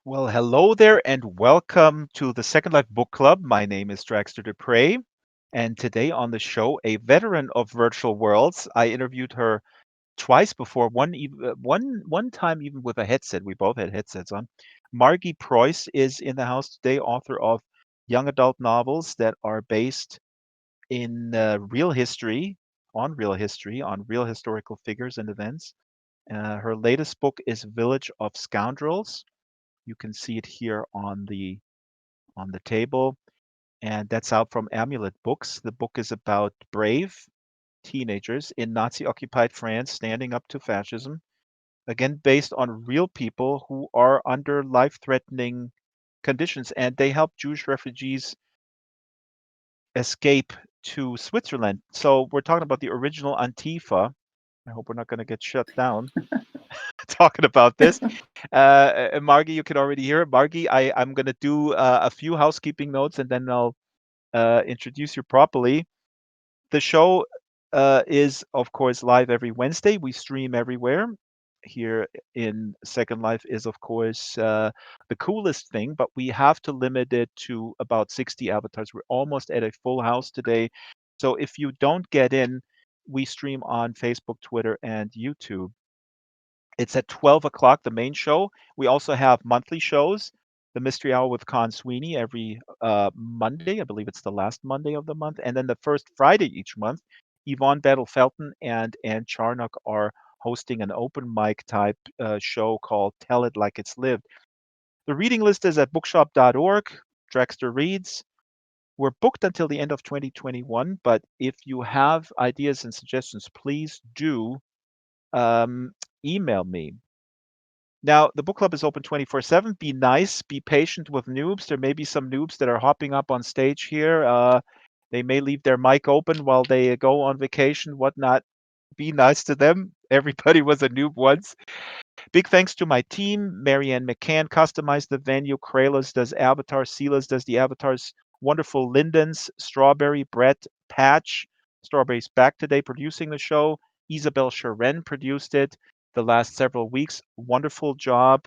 Well, hello there, and welcome to the Second Life Book Club. My name is Draxtor, and today on the show, a veteran of virtual worlds. I interviewed her twice before. One time even with a headset. We both had headsets on. Margi Preus is in the house today, author of young adult novels that are based in on real historical figures and events. Her latest book is Village of Scoundrels. You can see it here on the table, and that's out from Amulet Books. The book is about brave teenagers in Nazi-occupied France standing up to fascism, again based on real people who are under life-threatening conditions, and they help Jewish refugees escape to Switzerland. So we're talking about the original Antifa. I hope we're not going to get shut down talking about this. Margie, you can already hear it. Margie, I'm going to do a few housekeeping notes and then I'll introduce you properly. The show is, of course, live every Wednesday. We stream everywhere. Here in Second Life is, of course, the coolest thing, but we have to limit it to about 60 avatars. We're almost at a full house today. So if you don't get in, we stream on Facebook, Twitter, and YouTube. It's at 12 o'clock, the main show. We also have monthly shows. The Mystery Hour with Con Sweeney every Monday. I believe it's the last Monday of the month. And then the first Friday each month, Yvonne Battle-Felton and Ann Charnock are hosting an open mic type show called Tell It Like It's Lived. The reading list is at bookshop.org. Draxtor Reads. We're booked until the end of 2021, but if you have ideas and suggestions, please do um, email me. Now, the book club is open 24/7. Be nice, be patient with noobs. There may be some noobs that are hopping up on stage here. They may leave their mic open while they go on vacation, whatnot. Be nice to them. Everybody was a noob once. Big thanks to my team. Marianne McCann customized the venue. Kralos does avatars. Silas does the avatars. Wonderful Linden's, Strawberry, Brett, Patch. Strawberry's back today producing the show. Isabel Sharon produced it the last several weeks. Wonderful job.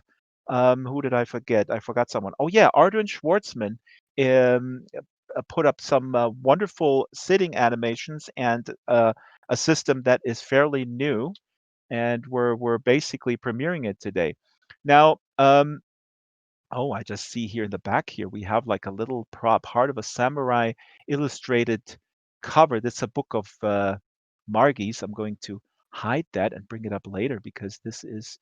Who did I forget? I forgot someone. Oh, yeah, Arden Schwartzman put up some wonderful sitting animations and a system that is fairly new, and we're basically premiering it today. Now, oh, I just see here in the back here we have like a little prop, Heart of a Samurai illustrated cover. That's a book of Margie's. I'm going to hide that and bring it up later because this is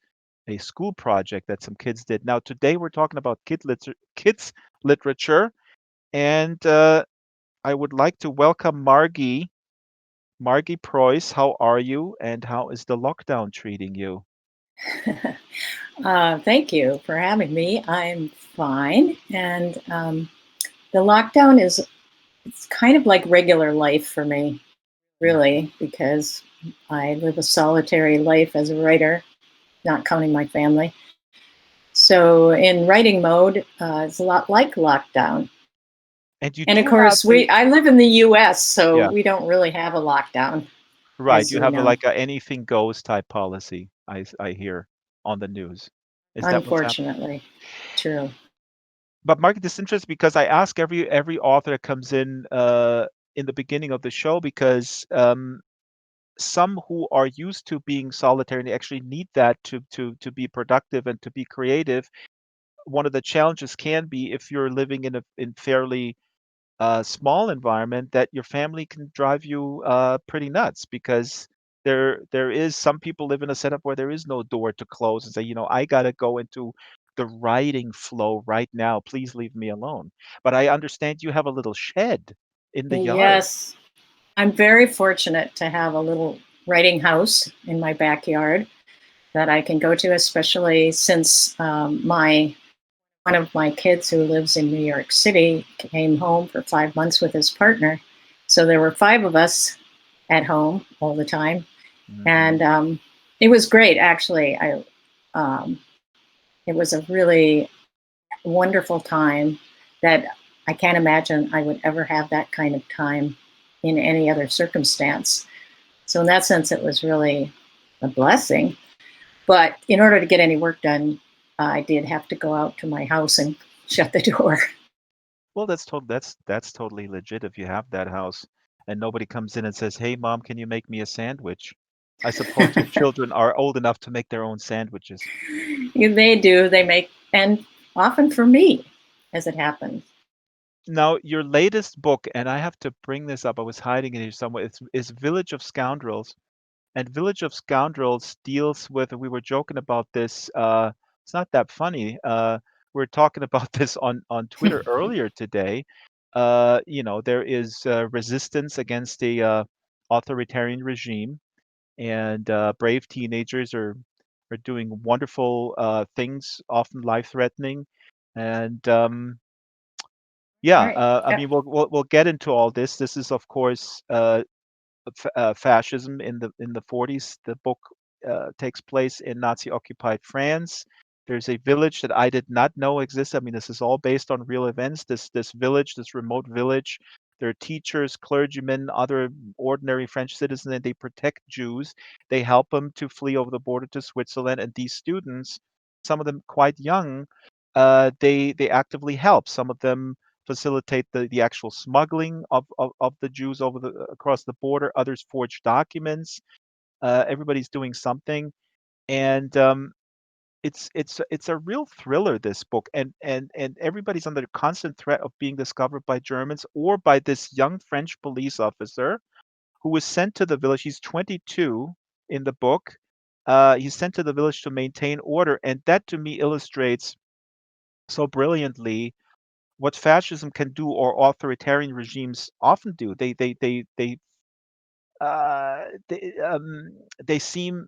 a school project that some kids did. Now, today we're talking about kids literature, and I would like to welcome Margi Preus. How are you, and how is the lockdown treating you? Thank you for having me. I'm fine, and the lockdown is it's kind of like regular life for me, really, because I live a solitary life as a writer, not counting my family. So in writing mode, it's a lot like lockdown. And you And of do have course, a I live in the U.S., so yeah, we don't really have a lockdown, right. as You you have a, know. like a anything goes type policy. I hear on the news. Is that what's happening? Unfortunately, true. But Mark, this interests because I ask every author that comes in the beginning of the show because some who are used to being solitary and they actually need that to be productive and to be creative. One of the challenges can be if you're living in fairly small environment that your family can drive you pretty nuts because there is some people live in a setup where there is no door to close and say, I got to go into the writing flow right now. Please leave me alone. But I understand you have a little shed in the yard. Yes, I'm very fortunate to have a little writing house in my backyard that I can go to, especially since my one of my kids who lives in New York City came home for 5 months with his partner. So there were five of us at home all the time, Hmm. and it was great. Actually, um, it was a really wonderful time that I can't imagine I would ever have that kind of time in any other circumstance. So in that sense, it was really a blessing. But in order to get any work done, I did have to go out to my house and shut the door. Well, that's totally legit if you have that house and nobody comes in and says, "Hey, mom, can you make me a sandwich?" I suppose your children are old enough to make their own sandwiches. They do. They make, and often for me, as it happens. Now, your latest book, and I have to bring this up, I was hiding it here somewhere, is Village of Scoundrels. And Village of Scoundrels deals with, and we were joking about this, it's not that funny. We are talking about this on Twitter earlier today. There is resistance against a authoritarian regime, and brave teenagers are doing wonderful things, often life-threatening. And yeah, Right. I mean, we'll get into all this. This is, of course, fascism in the 40s. The book takes place in Nazi-occupied France. There's a village that I did not know exists. I mean, this is all based on real events. This village, this remote village, there are teachers, clergymen, other ordinary French citizens, and they protect Jews. They help them to flee over the border to Switzerland, and these students, some of them quite young, they actively help. Some of them facilitate the actual smuggling of the Jews over the across the border. Others forge documents. Everybody's doing something, and it's a real thriller. This book, and everybody's under constant threat of being discovered by Germans or by this young French police officer who was sent to the village. He's 22 in the book. He's sent to the village to maintain order, and that to me illustrates so brilliantly what fascism can do or authoritarian regimes often do. They seem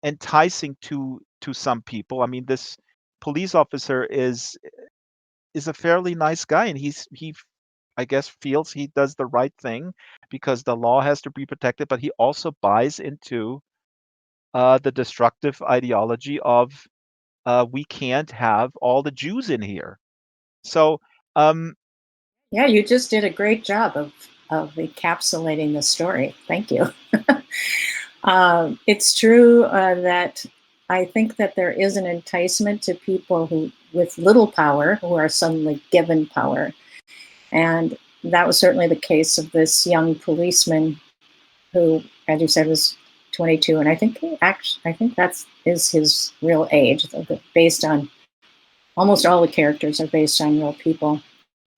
enticing to some people. I mean, this police officer is a fairly nice guy, and I guess feels he does the right thing because the law has to be protected, but he also buys into the destructive ideology of we can't have all the Jews in here. So um, Yeah, you just did a great job of encapsulating the story. Thank you. It's true that I think that there is an enticement to people who, with little power, who are suddenly given power, and that was certainly the case of this young policeman who, as you said, was 22, and I think I think that's is his real age, based on almost all the characters are based on real people.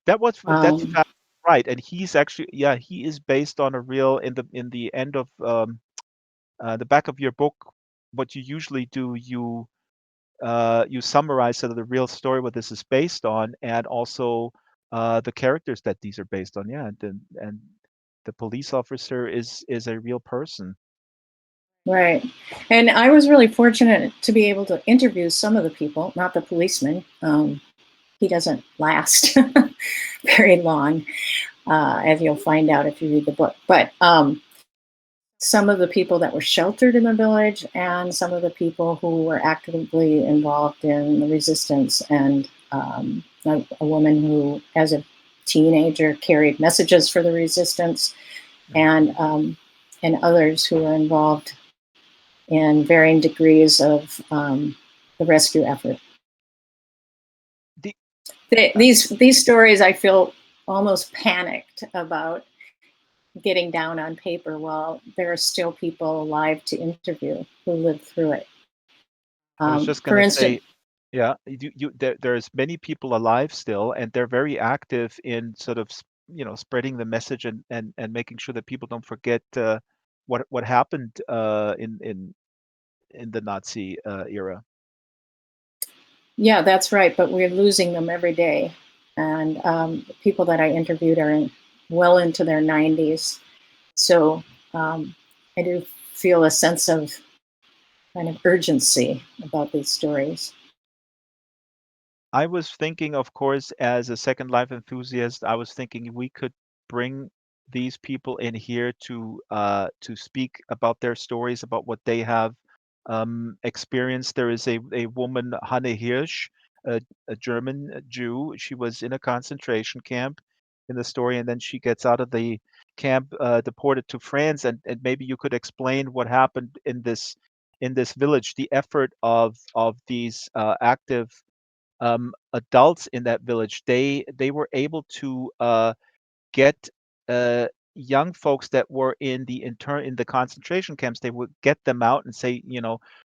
That's Um, fact, right, and he's actually, yeah, he is based on a real in the end of, the back of your book, what you usually do, you summarize sort of the real story, what this is based on, and also, the characters that these are based on, yeah, and the police officer is a real person. Right. And I was really fortunate to be able to interview some of the people, not the policeman. He doesn't last very long, as you'll find out if you read the book. But some of the people that were sheltered in the village and some of the people who were actively involved in the resistance, and a woman who, as a teenager, carried messages for the resistance, Yeah. and others who were involved in varying degrees of the rescue effort. The These stories, I feel almost panicked about getting down on paper while there are still people alive to interview who lived through it. I was just For gonna instance, say, yeah, there's many people alive still, and they're very active in sort of spreading the message and making sure that people don't forget what happened in the Nazi era. yeah, that's right, but we're losing them every day. And people that I interviewed are well into their 90s. So um, I do feel a sense of kind of urgency about these stories. I was thinking, of course, as a Second Life enthusiast, I was thinking we could bring these people in here to speak about their stories, about what they have experienced. There is a woman, Hanne Hirsch, a German Jew. She was in a concentration camp in the story, and then she gets out of the camp, deported to France. And maybe you could explain what happened in this in this village, the effort of these active adults in that village, they were able to get young folks that were in the concentration camps. They would get them out and say,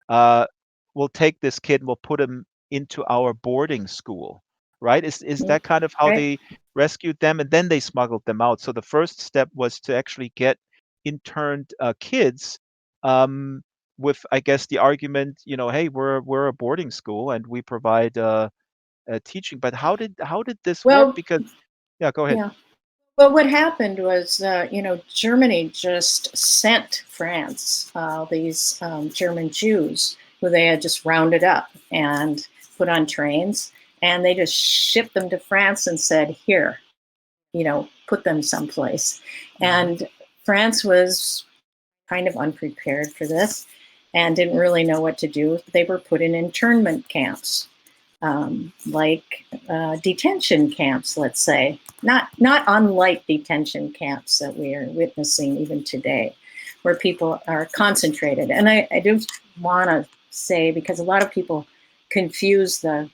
uh, we'll take this kid and we'll put him into our boarding school, right? Is Mm, that kind of how right. they rescued them, and then they smuggled them out? So the first step was to actually get interned kids, um, with, I guess, the argument, hey, we're a boarding school and we provide teaching. But how did this work? Well, Because yeah, go ahead. yeah. Well, what happened was, Germany just sent France these German Jews who they had just rounded up and put on trains, and they just shipped them to France and said, "Here, put them someplace." Hmm. And France was kind of unprepared for this and didn't really know what to do. They were put in internment camps, like detention camps, let's say, not unlike detention camps that we are witnessing even today, where people are concentrated. And I do want to say, because a lot of people confuse the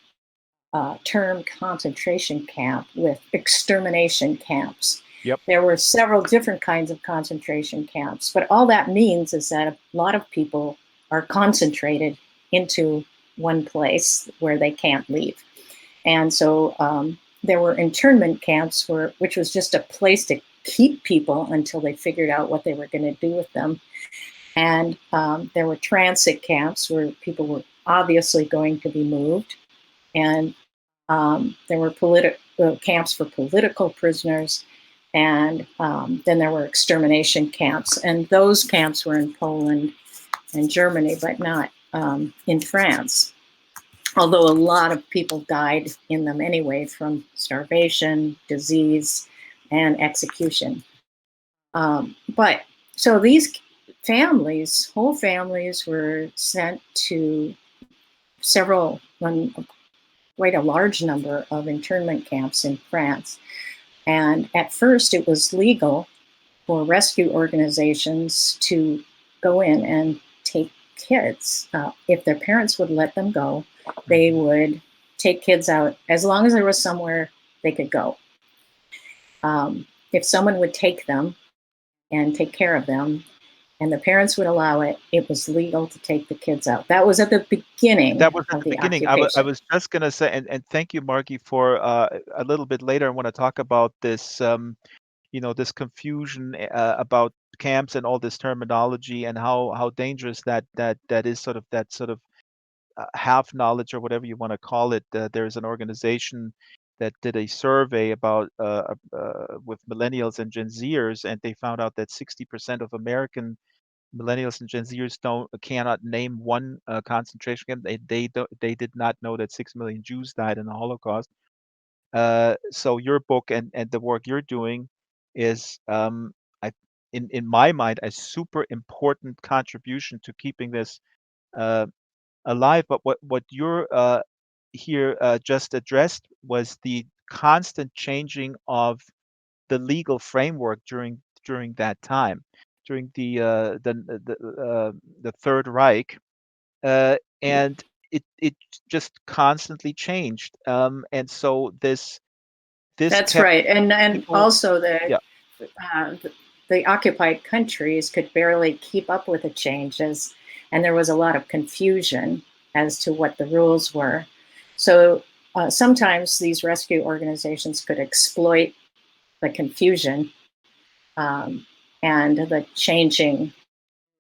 term concentration camp with extermination camps. Yep. There were several different kinds of concentration camps, but all that means is that a lot of people are concentrated into one place where they can't leave. And so there were internment camps, which was just a place to keep people until they figured out what they were going to do with them. And there were transit camps where people were obviously going to be moved. And there were camps for political prisoners, and then there were extermination camps. And those camps were in Poland and Germany, but not in France. Although a lot of people died in them anyway from starvation, disease, and execution. But so these whole families were sent to several, quite a large number of internment camps in France. And at first, it was legal for rescue organizations to go in and take kids. If their parents would let them go, they Mhm. would take kids out as long as there was somewhere they could go. If someone would take them and take care of them, and the parents would allow it, it was legal to take the kids out. That was at the beginning That was at of the the beginning. I occupation. was just gonna say, and thank you, Margie, for a little bit later. I want to talk about this, this confusion about camps and all this terminology, and how dangerous that is, sort of that sort of half knowledge, or whatever you want to call it. There's an organization that did a survey about with millennials and Gen Zers, and they found out that 60% of American millennials and Gen Zers cannot name one concentration camp. They did not know that 6 million Jews died in the Holocaust. So your book and the work you're doing is, I, in my mind, a super important contribution to keeping this uh, alive. But what you're here just addressed was the constant changing of the legal framework during that time, during the Third Reich, and it just constantly changed. And so this That's kept right, and people. also Yeah. uh, the occupied countries could barely keep up with the changes, and there was a lot of confusion as to what the rules were. So sometimes these rescue organizations could exploit the confusion um, and the changing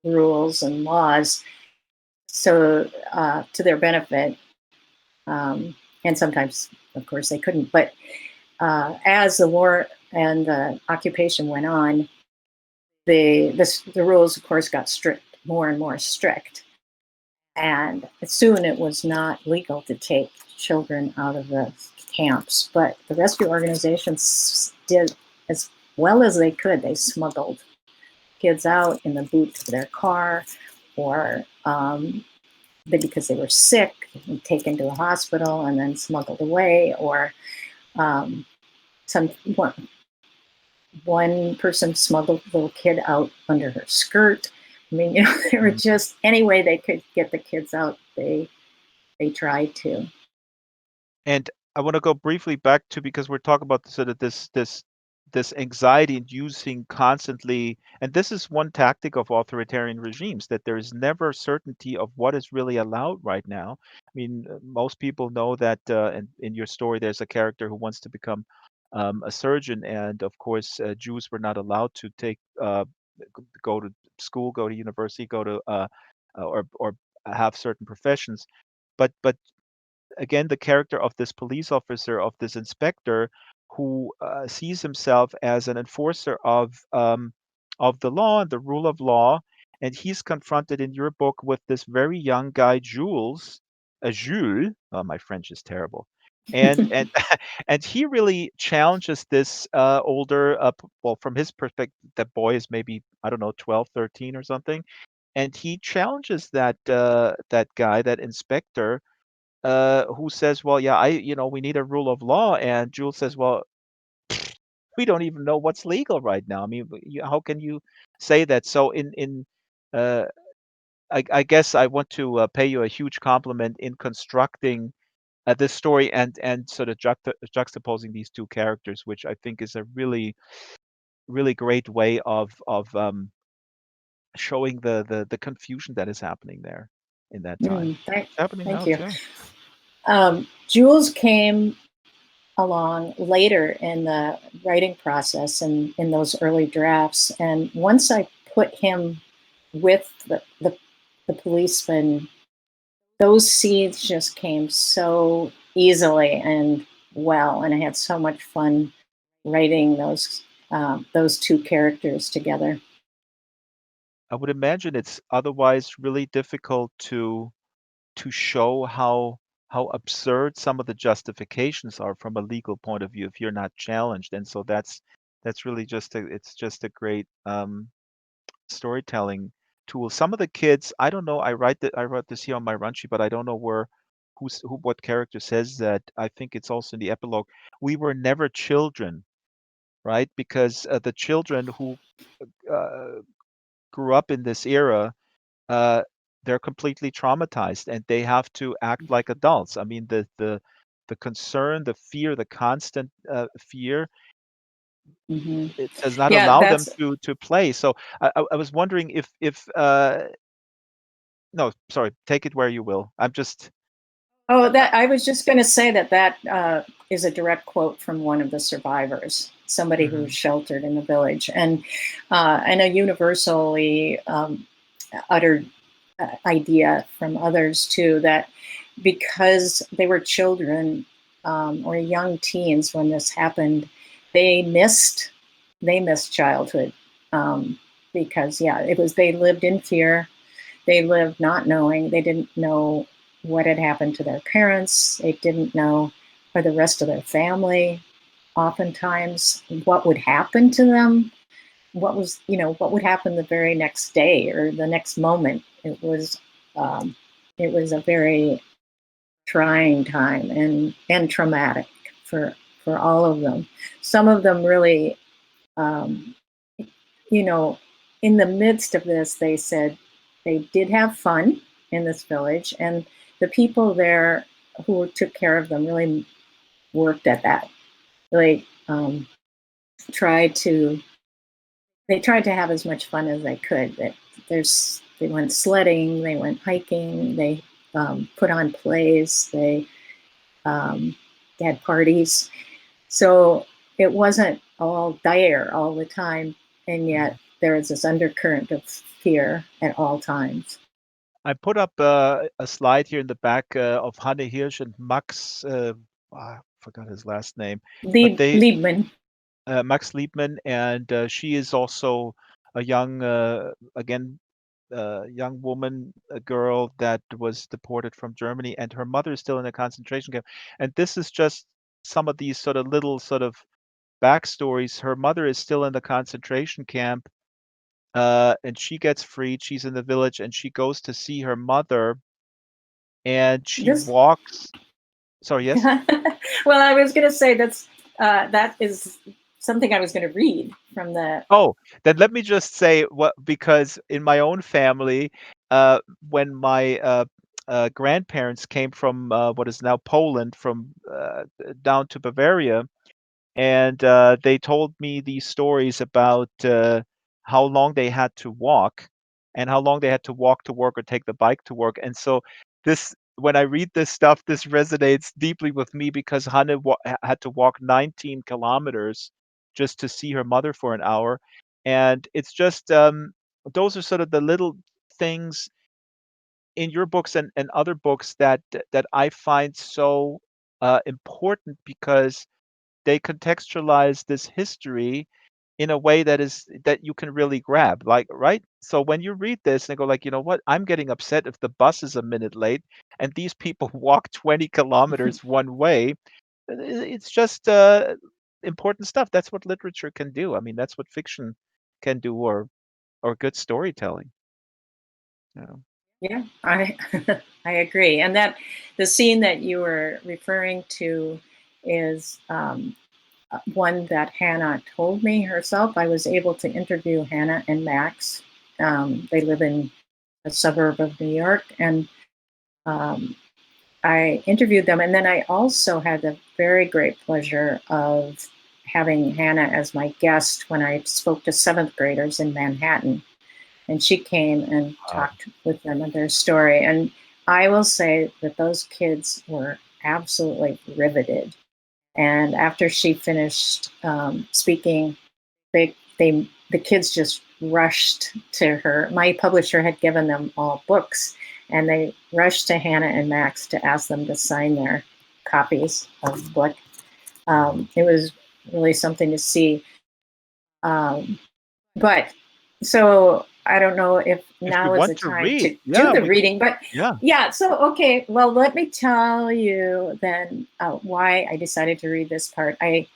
rules and laws, so to their benefit. And sometimes, of course, they couldn't. But as the war and the occupation went on, the rules, of course, got more and more strict. And soon it was not legal to take children out of the camps. But the rescue organizations did as well as they could. They smuggled kids out in the boot of their car, or because they were sick, taken to a hospital and then smuggled away, or um, some one person smuggled the little kid out under her skirt. I mean, they were Mhm. just any way they could get the kids out, they tried to. And I want to go briefly back to, because we're talking about sort of this anxiety inducing constantly, and this is one tactic of authoritarian regimes, that there is never certainty of what is really allowed right now. I mean, most people know that in your story there's a character who wants to become a surgeon, and of course Jews were not allowed to go to school, go to university, go to or have certain professions. But again, the character of this police officer, of this inspector, who sees himself as an enforcer of the law and the rule of law, and he's confronted in your book with this very young guy, Jules. Oh, my French is terrible. And and he really challenges this older, well, from his perspective, that boy is maybe, I don't know, 12, 13 or something, and he challenges that guy, that inspector, who says, "Well, yeah, we need a rule of law," and Jules says, "Well, we don't even know what's legal right now. I mean, how can you say that?" So, uh, I guess I want to pay you a huge compliment in constructing this story and sort of juxtaposing these two characters, which I think is a really, really great way of showing the confusion that is happening there in that time. Mm, thank, It's happening thank now you. too. Jules came along later in the writing process and in those early drafts. And once I put him with the policeman, those scenes just came so easily and well. And I had so much fun writing those two characters together. I would imagine it's otherwise really difficult to show how absurd some of the justifications are from a legal point of view if you're not challenged. And so that's really just a great storytelling tool. Some of the kids, I don't know, I wrote this here on my run sheet, but I don't know what character says that. I think it's also in the epilogue. We were never children, right? Because the children who uh, grew up in this era, uh, they're completely traumatized and they have to act like adults. I mean, the concern, the fear, the constant fear, Hmm. it does not Yeah, allow them that's. to play. So I was wondering if no, sorry, take it where you will. I'm just Oh, I, that I was just going to say that is a direct quote from one of the survivors, somebody who was mhm. sheltered in the village, and a universally uttered idea from others too, that because they were children or young teens when this happened, they missed they missed childhood, because yeah, it was they lived in fear, they lived not knowing. They didn't know what had happened to their parents. They didn't know, or the rest of their family, oftentimes, what would happen to them. What would happen the very next day or the next moment. Um, it was a very trying time and traumatic for for all of them. Some of them really, um, you know, in the midst of this, they said they did have fun in this village, and the people there who took care of them really worked at that. Really tried to they tried to have as much fun as they could. They went sledding, they went hiking, they put on plays, um, they had parties. So it wasn't all dire all the time, and yet Mhm. there is this undercurrent of fear at all times. I put up a slide here in the back of Hanne Hirsch and Max. I forgot his last name, but they Liebman. Max Liebman, and she is also a young, again, young woman, a girl that was deported from Germany, and her mother is still in a concentration camp. And this is just some of these sort of little sort of backstories. Her mother is still in the concentration camp, and she gets freed. She's in the village, and she goes to see her mother, and she This, walks. Sorry, yes. well, I was going to say that is. something I was going to read from the. Oh, then let me just say what because in my own family, uh, when my grandparents came from what is now Poland, from down to Bavaria, and they told me these stories about how long they had to walk and how long they had to walk to work or take the bike to work. And so this, when I read this stuff, this resonates deeply with me because Hanne had to walk 19 kilometers just to see her mother for an hour. And it's just those are sort of the little things in your books and other books that I find so important because they contextualize this history in a way that you can really grab, like, right? So when you read this and go like, you know what, I'm getting upset if the bus is a minute late and these people walk 20 kilometers one way. It's just important stuff. That's what literature can do. I mean, that's what fiction can do, or good storytelling. Yeah. Yeah, I I agree. And that the scene that you were referring to is one that Hannah told me herself. I was able to interview Hannah and Max. They live in a suburb of New York, and um, I interviewed them. And then I also had the very great pleasure of having Hannah as my guest when I spoke to seventh graders in Manhattan. And she came and Wow. talked with them of their story. And I will say that those kids were absolutely riveted. And after she finished speaking, the kids just rushed to her. My publisher had given them all books, and they rushed to Hannah and Max to ask them to sign their copies of the book. It was really something to see. Um, but so I don't know if If you now is the want to time read, to do yeah, the we could. reading, but Yeah. yeah, so okay, well, let me tell you then why I decided to read this part. I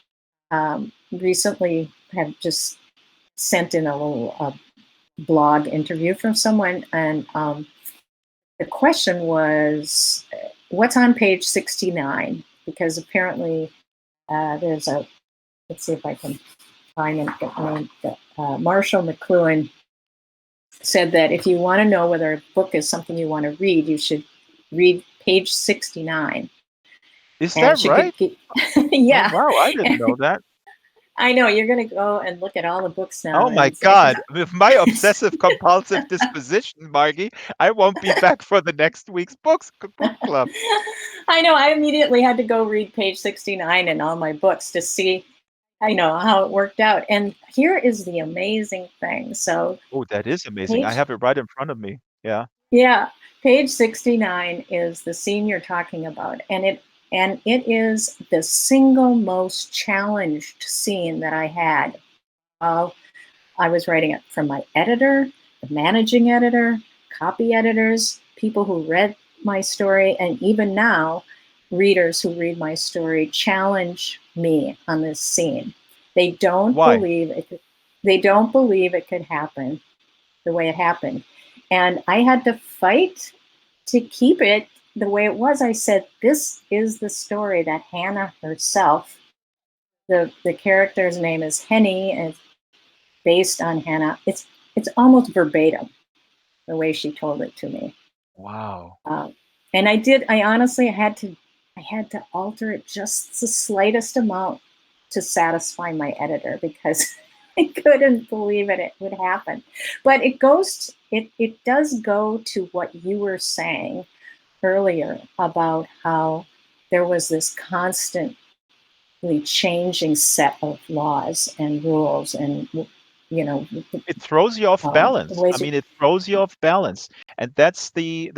recently have just sent in a little blog interview from someone, and the question was, what's on page 69? Because apparently there's a, let's see if I can find it. Marshall McLuhan said that if you want to know whether a book is something you want to read, you should read page 69. Is And that she could right? keep, Oh, yeah. wow, I didn't know that. I know you're going to go and look at all the books now Oh my and say, God. With my obsessive compulsive disposition, Margie, I won't be back for the next week's book club. I know I immediately had to go read page 69 in all my books to see, I know how it worked out. And here is the amazing thing. So Oh, that is amazing. I page, have it right in front of me. Yeah. yeah, page 69 is the scene you're talking about. And it is the single most challenged scene that I had. Uh, I was writing it from my editor, the managing editor, copy editors, people who read my story, and even now, readers who read my story challenge me on this scene. They don't Why? believe it. They don't believe it could happen the way it happened, and I had to fight to keep it the way it was. I said, "This is the story that Hannah herself." The character's name is Henny, and it's based on Hannah. It's almost verbatim the way she told it to me. Wow. Um, and I did. I honestly I had to alter it just the slightest amount to satisfy my editor because I couldn't believe it would happen. But it does go to what you were saying earlier about how there was this constantly changing set of laws and rules and you know It throws you off balance. I ways. mean, it throws you off balance. And that's the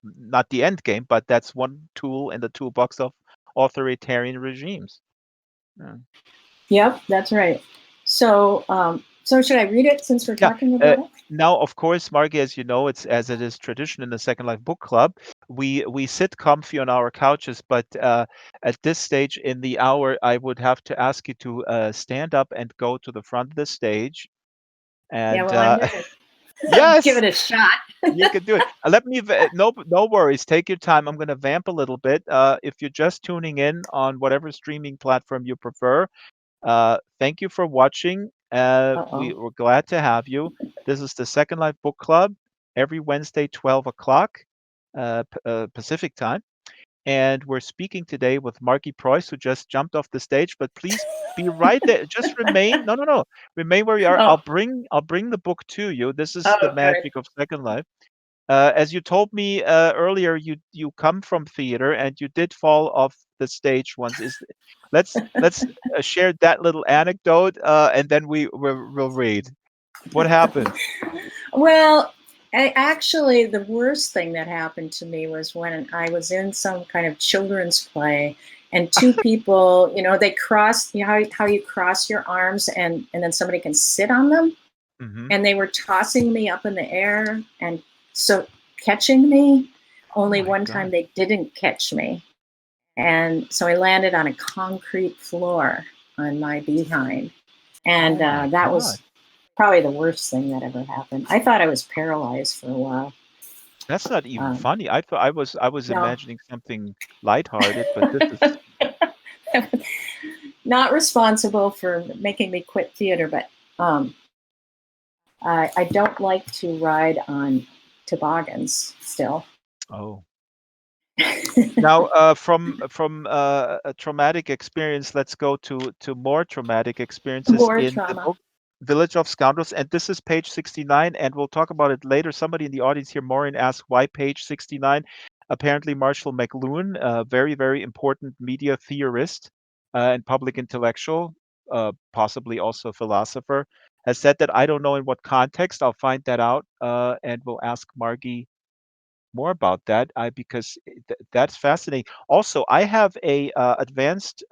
not the end game, but that's one tool in the toolbox of authoritarian regimes. Yeah. Yep, that's right. So should I read it since we're Yeah. talking Uh, about it? Now, of course, Margie, as you know, it's as it is tradition in the Second Life Book Club. We sit comfy on our couches, but at this stage in the hour, I would have to ask you to stand up and go to the front of the stage. Yeah, And well, I'm gonna give yes, it a shot. you can do it. Let me. No worries. Take your time. I'm going to vamp a little bit. If you're just tuning in on whatever streaming platform you prefer, Thank you for watching. Uh-oh. We're glad to have you. This is the Second Life Book Club every Wednesday, 12 o'clock Pacific time. And we're speaking today with Margi Preus, who just jumped off the stage. But please be right there. Just remain. No, no, no. Remain where you are. Oh, I'll bring the book to you. This is the oh, good. magic of Second Life. As you told me earlier, you come from theater and you did fall off the stage once. Let's share that little anecdote, and then we'll read. What happened? Well, actually, the worst thing that happened to me was when I was in some kind of children's play, and two people, they cross, how you cross your arms, and then somebody can sit on them, Hmm. and they were tossing me up in the air, and so catching me. Oh Only my one time God. they didn't catch me, and so I landed on a concrete floor on my behind, Oh and my that God. was probably the worst thing that ever happened. I thought I was paralyzed for a while. That's not even Um, funny. I thought I was no, imagining something lighthearted, but this is not responsible for making me quit theater, but um, I don't like to ride on toboggans still. oh. Now, from a traumatic experience, let's go to more traumatic experiences More in the trauma. book Village of Scoundrels, and this is page 69, and we'll talk about it later. Somebody in the audience here, Maureen, asked why page 69. Apparently, Marshall McLuhan, a very, very important media theorist and public intellectual, possibly also a philosopher, has said that. I don't know in what context. I'll find that out, and we'll ask Margie more about that because that's fascinating. Also, I have a advanced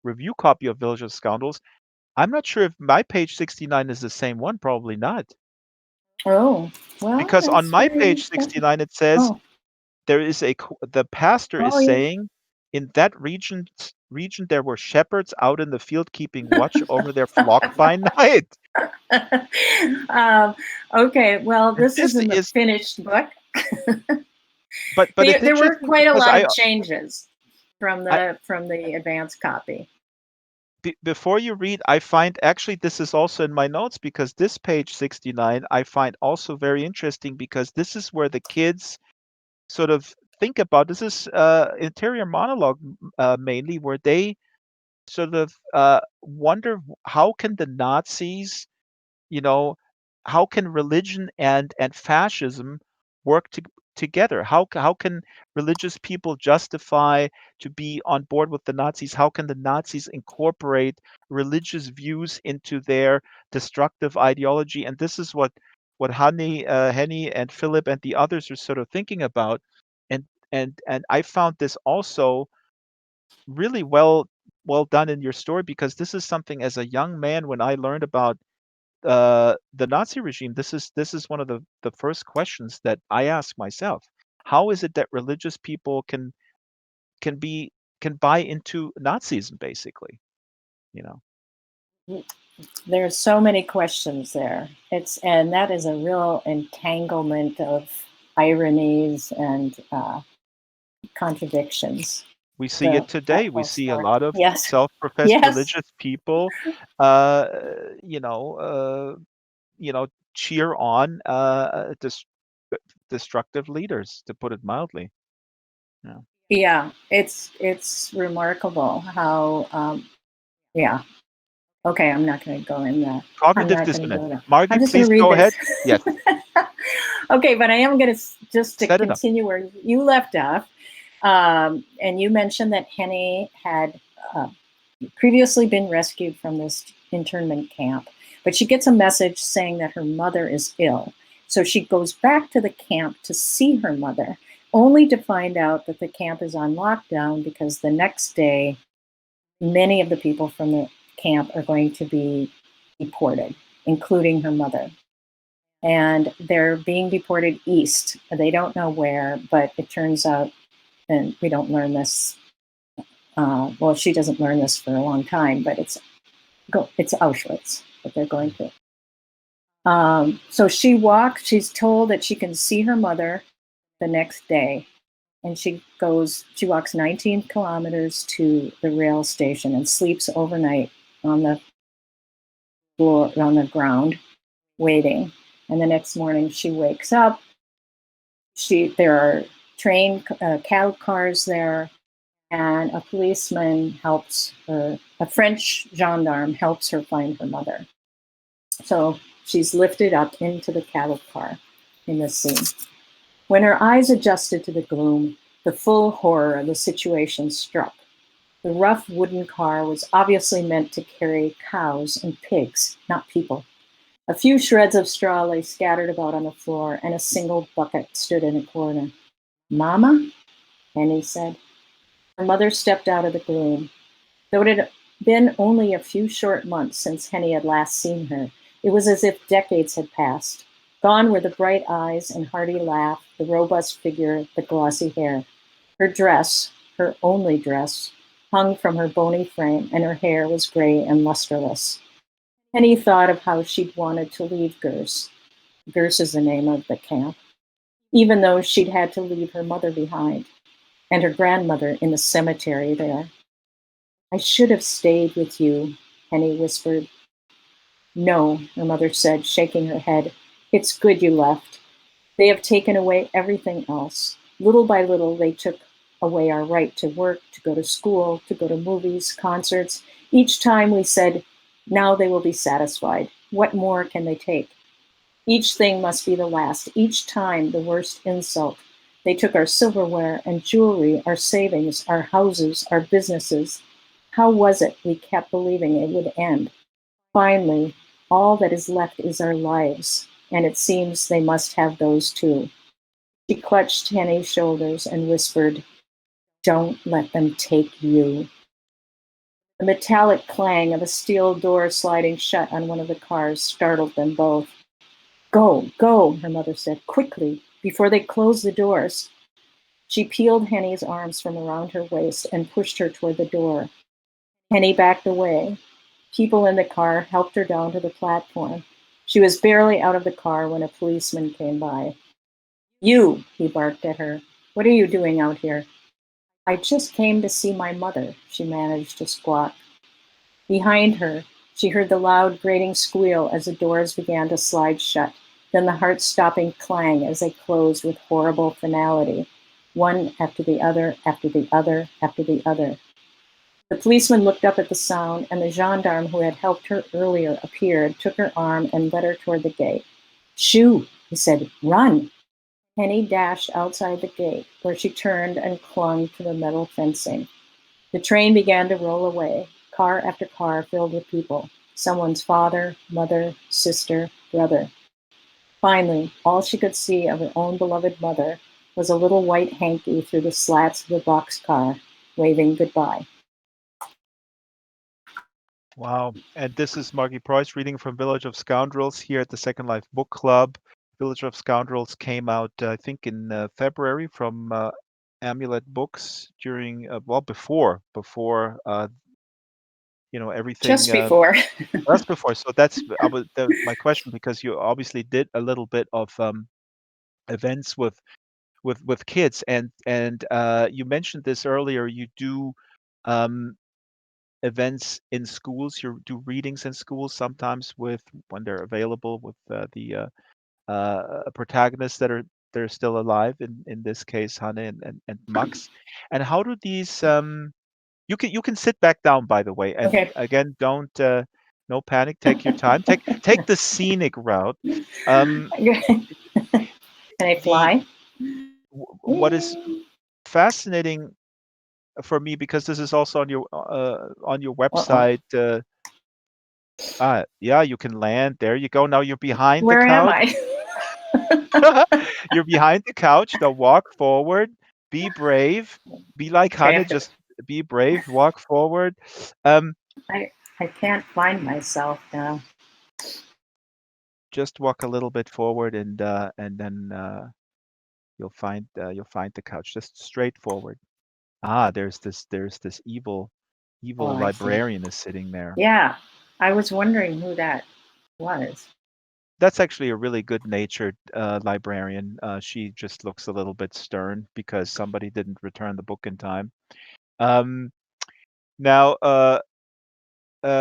review copy of Village of Scoundrels. I'm not sure if my page 69 is the same one. Probably not, Oh, well, because on that's my very. page 69 it says Oh, the pastor is oh, yeah. saying in that region there were shepherds out in the field keeping watch over their flock by night. um, okay, well, And this is this in the is, finished book. but it's There were interesting quite a because lot I of changes from I the advanced copy. before you read, I find actually this is also in my notes because this page 69 I find also very interesting because this is where the kids sort of think about. This is interior monologue mainly, where they sort of wonder how can the Nazis, you know, how can religion and fascism work together? How can religious people justify to be on board with the Nazis? How can the Nazis incorporate religious views into their destructive ideology? And this is what Henny and Philip and the others are sort of thinking about. And I found this also really well done in your story, because this is something as a young man, when I learned about the Nazi regime, this is one of the first questions that I ask myself. How is it that religious people can be can buy into Nazism, basically? You know, There's so many questions there. And that is a real entanglement of ironies and contradictions. we see it That today. We whole see a story. lot of Yes, self-professed yes, religious people, uh, you know, uh, cheer on destructive leaders, to put it mildly. Yeah. yeah. It's remarkable how. Yeah. Okay, I'm not going to go in there. I'm Cognitive not going to dissonance. go there. I'm Margie, just going please to read go this. ahead. Yes, Okay, but I am going to just to set it up. continue where you left off. And you mentioned that Henny had uh, previously been rescued from this internment camp, but she gets a message saying that her mother is ill. So she goes back to the camp to see her mother, only to find out that the camp is on lockdown because the next day, many of the people from the camp are going to be deported, including her mother. And they're being deported east. They don't know where, but it turns out, and we don't learn this. Well, she doesn't learn this for a long time, but it's Auschwitz that they're going Mm. to. So she walks. She's told that she can see her mother the next day, and she goes. She walks 19 kilometers to the rail station and sleeps overnight on the floor, on the ground, waiting. And the next morning she wakes up. There are cattle cars there, and a policeman helps her. A French gendarme helps her find her mother. So she's lifted up into the cattle car in this scene. When her eyes adjusted to the gloom, the full horror of the situation struck. The rough wooden car was obviously meant to carry cows and pigs, not people. A few shreds of straw lay scattered about on the floor, and a single bucket stood in a corner. Mama? Henny said. Her mother stepped out of the gloom. Though it had been only a few short months since Henny had last seen her, it was as if decades had passed. Gone were the bright eyes and hearty laugh, the robust figure, the glossy hair. Her dress, her only dress, hung from her bony frame, and her hair was gray and lusterless. Henny thought of how she'd wanted to leave Gers. Gers is the name of the camp, even though she'd had to leave her mother behind and her grandmother in the cemetery there. I should have stayed with you, Henny whispered. No, her mother said, shaking her head. It's good you left. They have taken away everything else. Little by little, they took away our right to work, to go to school, to go to movies, concerts. Each time we said, now they will be satisfied. What more can they take? Each thing must be the last, each time the worst insult. They took our silverware and jewelry, our savings, our houses, our businesses. How was it we kept believing it would end? Finally, all that is left is our lives, and it seems they must have those too. She clutched Henny's shoulders and whispered, don't let them take you. The metallic clang of a steel door sliding shut on one of the cars startled them both. Go, go, her mother said, quickly, before they close the doors. She peeled Henny's arms from around her waist and pushed her toward the door. Henny backed away. People in the car helped her down to the platform. She was barely out of the car when a policeman came by. You, he barked at her. What are you doing out here? I just came to see my mother, she managed to squawk. Behind her, she heard the loud, grating squeal as the doors began to slide shut, then the heart-stopping clang as they closed with horrible finality, one after the other, after the other, after the other. The policeman looked up at the sound, and the gendarme who had helped her earlier appeared, took her arm, and led her toward the gate. Shoo, he said, run! Henny dashed outside the gate, where she turned and clung to the metal fencing. The train began to roll away, car after car filled with people, someone's father, mother, sister, brother. Finally, all she could see of her own beloved mother was a little white hanky through the slats of the boxcar, waving goodbye. Wow. And this is Margi Preus reading from Village of Scoundrels here at the Second Life Book Club. Village of Scoundrels came out, I think, in February from Amulet Books during, well, before everything Just before. just before. So that's my question, because you obviously did a little bit of events with kids, and you mentioned this earlier. You do um, events in schools. You do readings in schools sometimes with when they're available with the protagonists that are still alive. In this case, Hanne and Max. And how do these you can sit back down, by the way, and Okay. again, don't no panic. Take your time. Take the scenic route. Um, Can I the fly? what is fascinating for me, because this is also on your Uh-oh. website. Yeah, you can land. There you go. Now you're behind the Where am couch. I? You're behind the couch. Now walk forward. Be brave. Be like Okay, I Hanne. have to. Just be brave. Walk forward. Um, I I can't find myself now. just walk a little bit forward, and then you'll find the couch. Just straight forward. There's this evil Oh, I see. librarian is sitting there. Yeah, I was wondering who that was. That's actually a really good-natured librarian. She just looks a little bit stern because somebody didn't return the book in time. Um, now,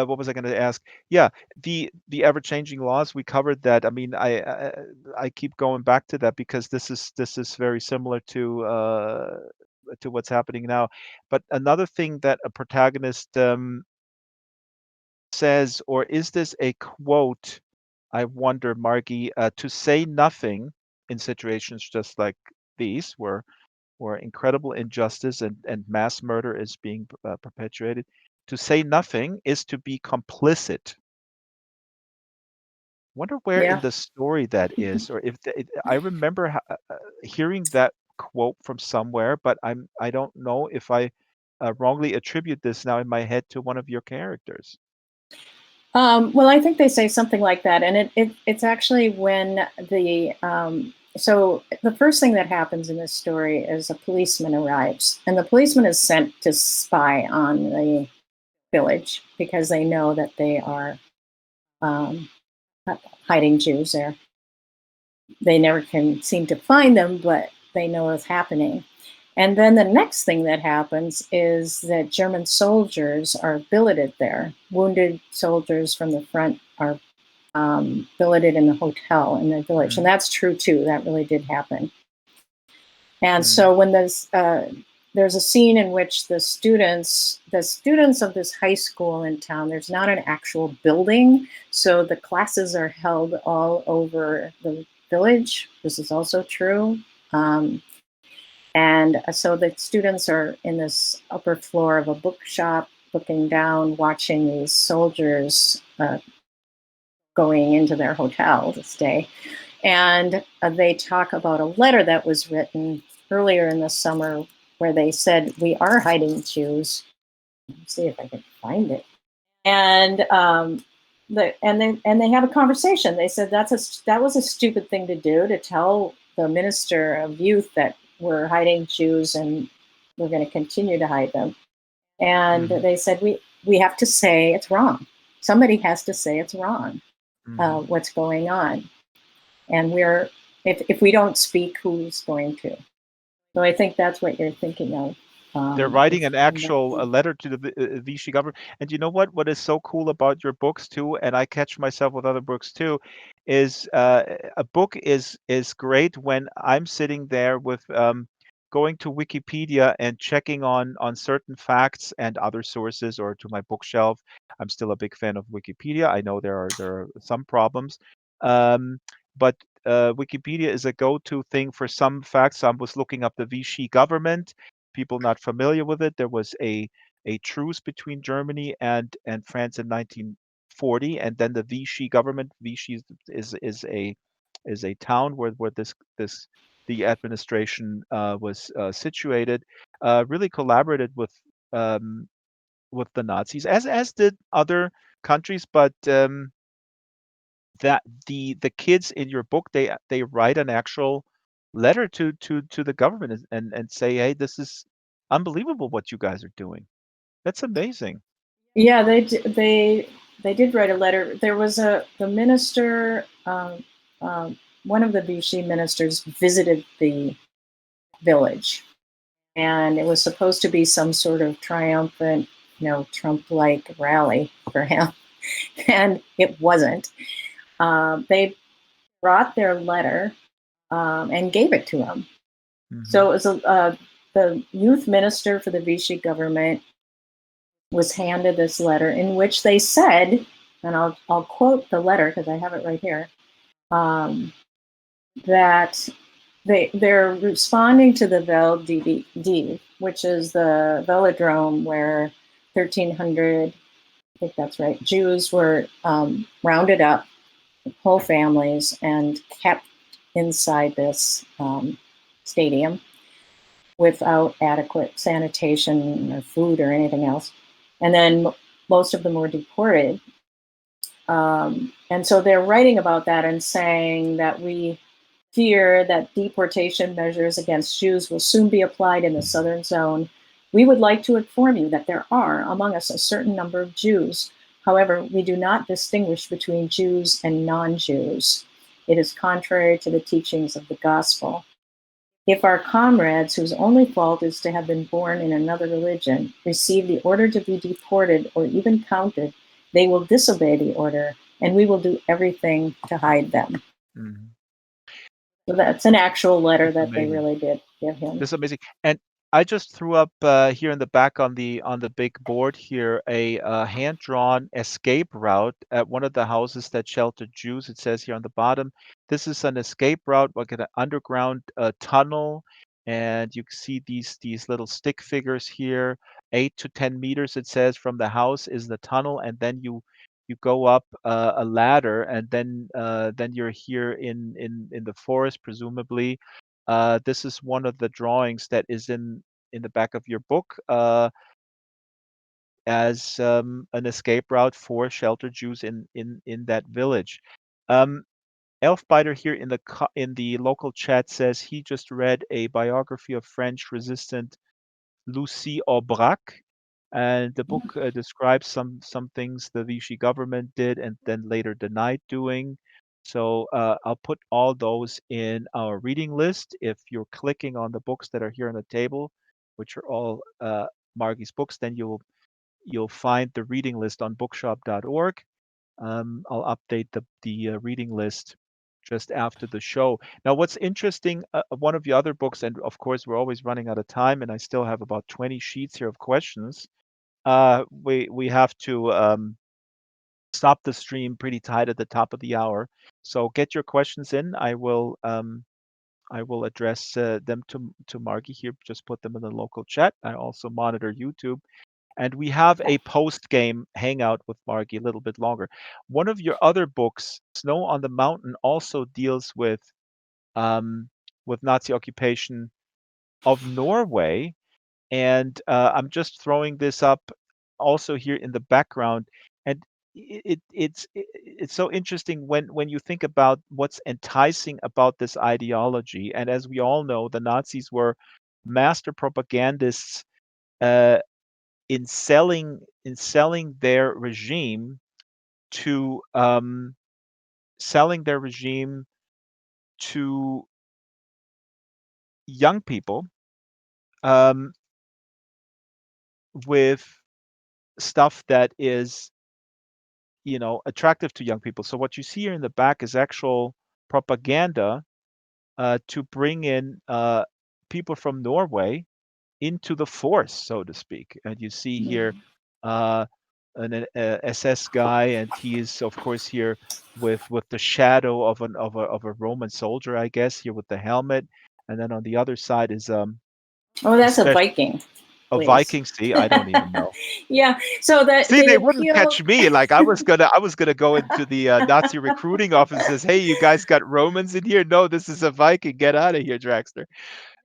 what was I going to ask? Yeah, the ever-changing laws, we covered that. I mean, I keep going back to that because this is very similar to what's happening now. But another thing that a protagonist says, or is this a quote? I wonder, Margie, to say nothing in situations just like these, where incredible injustice and mass murder is being perpetuated. To say nothing is to be complicit. Wonder where in Yeah. the story that is, or if I remember hearing that quote from somewhere, but I don't know if I wrongly attribute this now in my head to one of your characters. Well, I think they say something like that, and it's actually when so the first thing that happens in this story is a policeman arrives, and the policeman is sent to spy on the village because they know that they are um, hiding Jews there. They never can seem to find them, but they know what's happening. And then the next thing that happens is that German soldiers are billeted there. Wounded soldiers from the front are billeted in the hotel in the village. And Mm, that's true too. That really did happen. And mm, so when there's a scene in which the students of this high school in town, there's not an actual building. So the classes are held all over the village. This is also true. Um, and so the students are in this upper floor of a bookshop, looking down, watching these soldiers going into their hotel to stay. And they talk about a letter that was written earlier in the summer where they said, "We are hiding Jews." Let's see if I can find it. And they have a conversation. They said that was a stupid thing to do, to tell the minister of youth that we're hiding Jews and we're going to continue to hide them. And mhm, they said we have to say it's wrong. Somebody has to say it's wrong. mhm. What's going on? And if we don't speak, who's going to? So I think that's what you're thinking of. They're writing Is an actual a letter to the Vichy government. And you know what is so cool about your books too, and I catch myself with other books too, is a book is great when I'm sitting there with going to Wikipedia and checking on certain facts and other sources, or to my bookshelf. I'm still a big fan of Wikipedia. I know there are some problems, um, but Wikipedia is a go-to thing for some facts. So I was looking up the Vichy government. People not familiar with it, there was a truce between Germany and France in 1940, and then the Vichy government. Vichy is a town where this the administration was situated. Really collaborated with the Nazis, as did other countries, but that the kids in your book, they write an actual letter to the government and say, hey, this is unbelievable what you guys are doing. That's amazing. Yeah, they did write a letter. There was the minister, one of the Vichy ministers visited the village, and it was supposed to be some sort of triumphant, Trump-like rally for him, and it wasn't. They brought their letter and gave it to him. Hmm. So it was the youth minister for the Vichy government was handed this letter in which they said, and I'll quote the letter because I have it right here, um, that they're responding to the Vel d'Idi, which is the velodrome where 1,300, I think that's right, Jews were rounded up, whole families, and kept inside this stadium without adequate sanitation or food or anything else. And then most of them were deported. And so they're writing about that and saying that we fear that deportation measures against Jews will soon be applied in the southern zone. We would like to inform you that there are among us a certain number of Jews. However, we do not distinguish between Jews and non-Jews. It is contrary to the teachings of the gospel. If our comrades, whose only fault is to have been born in another religion, receive the order to be deported or even counted, they will disobey the order, and we will do everything to hide them. Mhm. So that's an actual letter It's that they amazing. really did give him. This is amazing. And I just threw up here in the back on the big board here a hand-drawn escape route at one of the houses that sheltered Jews. It says here on the bottom, this is an escape route, like an underground tunnel, and you can see these little stick figures here. 8 to 10 meters, it says, from the house is the tunnel, and then you go up a ladder, and then you're here in the forest, presumably. This is one of the drawings that is in the back of your book as an escape route for sheltered Jews in that village. Um, Elfbiter here in the local chat says he just read a biography of French resistant Lucie Aubrac, and the book describes some things the Vichy government did and then later denied doing. So I'll put all those in our reading list. If you're clicking on the books that are here on the table, which are all Margi's books, then you'll find the reading list on bookshop.org. I'll update the reading list just after the show. Now, what's interesting, one of the other books, and of course, we're always running out of time, and I still have about 20 sheets here of questions. We have to stop the stream pretty tight at the top of the hour. So get your questions in. I will address them to Margie here. Just put them in the local chat. I also monitor YouTube. And we have a post-game hangout with Margie a little bit longer. One of your other books, Snow on the Mountain, also deals with Nazi occupation of Norway. And I'm just throwing this up also here in the background. And it's so interesting when you think about what's enticing about this ideology. And as we all know, the Nazis were master propagandists uh, in selling their regime to selling their regime to young people um, with stuff that is attractive to young people. So what you see here in the back is actual propaganda to bring in people from Norway into the force, so to speak. And you see here uh, an SS guy, and he is of course here with the shadow of a Roman soldier, I guess, here with the helmet. And then on the other side is Oh, a that's a special Viking. a Please. Viking. See, I don't even know. Yeah. So that See, the they wouldn't appeal. catch me. Like I was gonna go into the Nazi recruiting offices. Hey, you guys got Romans in here? No, this is a Viking. Get out of here, Draxtor.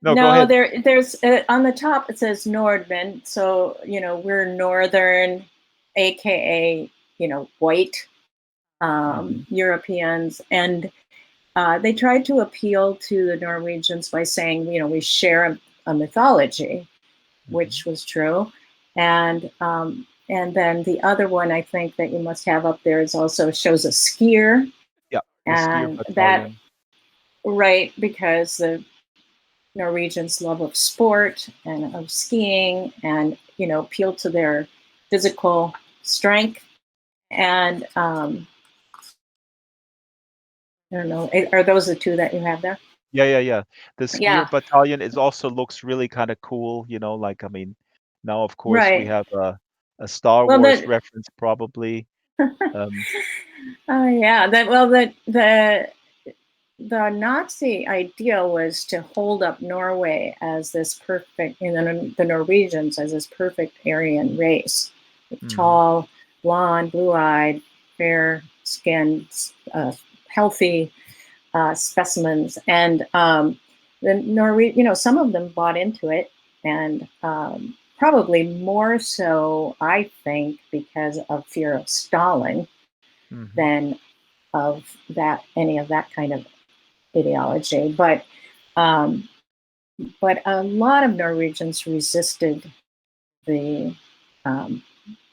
No, go No, ahead. there's on the top it says Nordman. So we're northern, aka white Hmm. Europeans, and they tried to appeal to the Norwegians by saying we share a mythology, Hmm. which was true, and then the other one I think that you must have up there is also shows a skier, Yeah, the skier and that battalion. right because the Norwegians' love of sport and of skiing, and appeal to their physical strength. And I don't know, are those the two that you have there? Yeah, yeah, yeah. The skier Yeah, battalion is also looks really kind of cool. Like I mean, now of course we right. have a Star Well, Wars the reference probably. Um, oh yeah, that well the Nazi idea was to hold up Norway as this perfect, the Norwegians as this perfect Aryan race, with mhm, tall, blonde, blue-eyed, fair-skinned, healthy specimens, and the some of them bought into it, and probably more so, I think, because of fear of Stalin mhm. than of that any of that kind of ideology. Um, but a lot of Norwegians the um,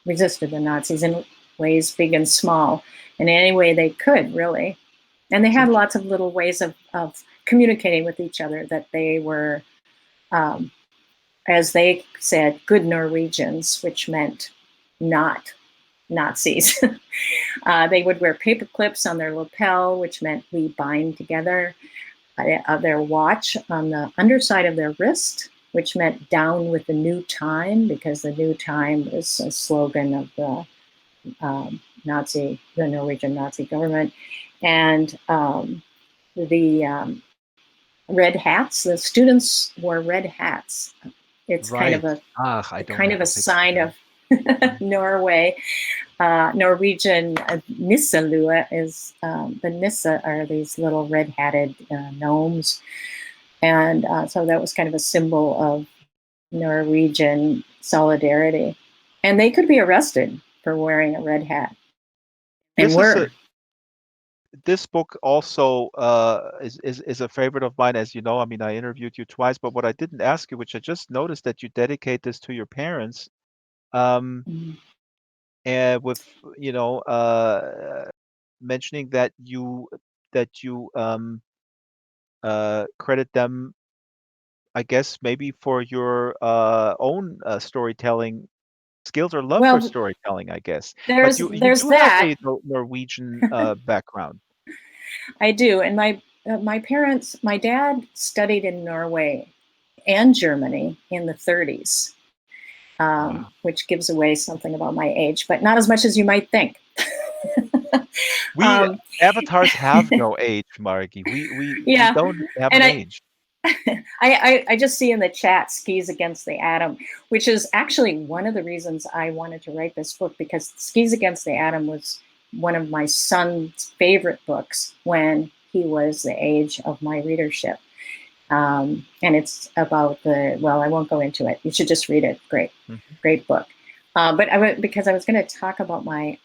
resisted the Nazis in ways big and small, in any way they could, really. And they It's had interesting. lots of little ways of communicating with each other that they were, um, as they said, good Norwegians, which meant not. Nazis. They would wear paper clips on their lapel, which meant we bind together. Their watch on the underside of their wrist, which meant down with the new time, because the new time was a slogan of the Norwegian Nazi government. And the red hats, the students wore red hats. It's Right. Ah, I don't kind of have a a picture sign there. of Mm. Norway. Norwegian nisselue is the nisse are these little red-hatted gnomes, and so that was kind of a symbol of Norwegian solidarity. And they could be arrested for wearing a red hat, and This is were. this book also is a favorite of mine, as you know. I mean, I interviewed you twice, but what I didn't ask you, which I just noticed, that you dedicate this to your parents, um, Mm. and with you know mentioning that you credit them, I guess maybe for your own storytelling skills or love for Well, storytelling, I guess. But you there's do have that. a Norwegian background. I do, and my parents, my dad studied in Norway and Germany in the 30s, Wow. which gives away something about my age, but not as much as you might think. We um, avatars have no age, Margie. We yeah, don't have and an I, age. I just see in the chat skis against the atom, which is actually one of the reasons I wanted to write this book, because skis against the atom was one of my son's favorite books when he was the age of my readership. And it's about well, I won't go into it. You should just read it. Great, Mhm. great book. But because I was going to talk about my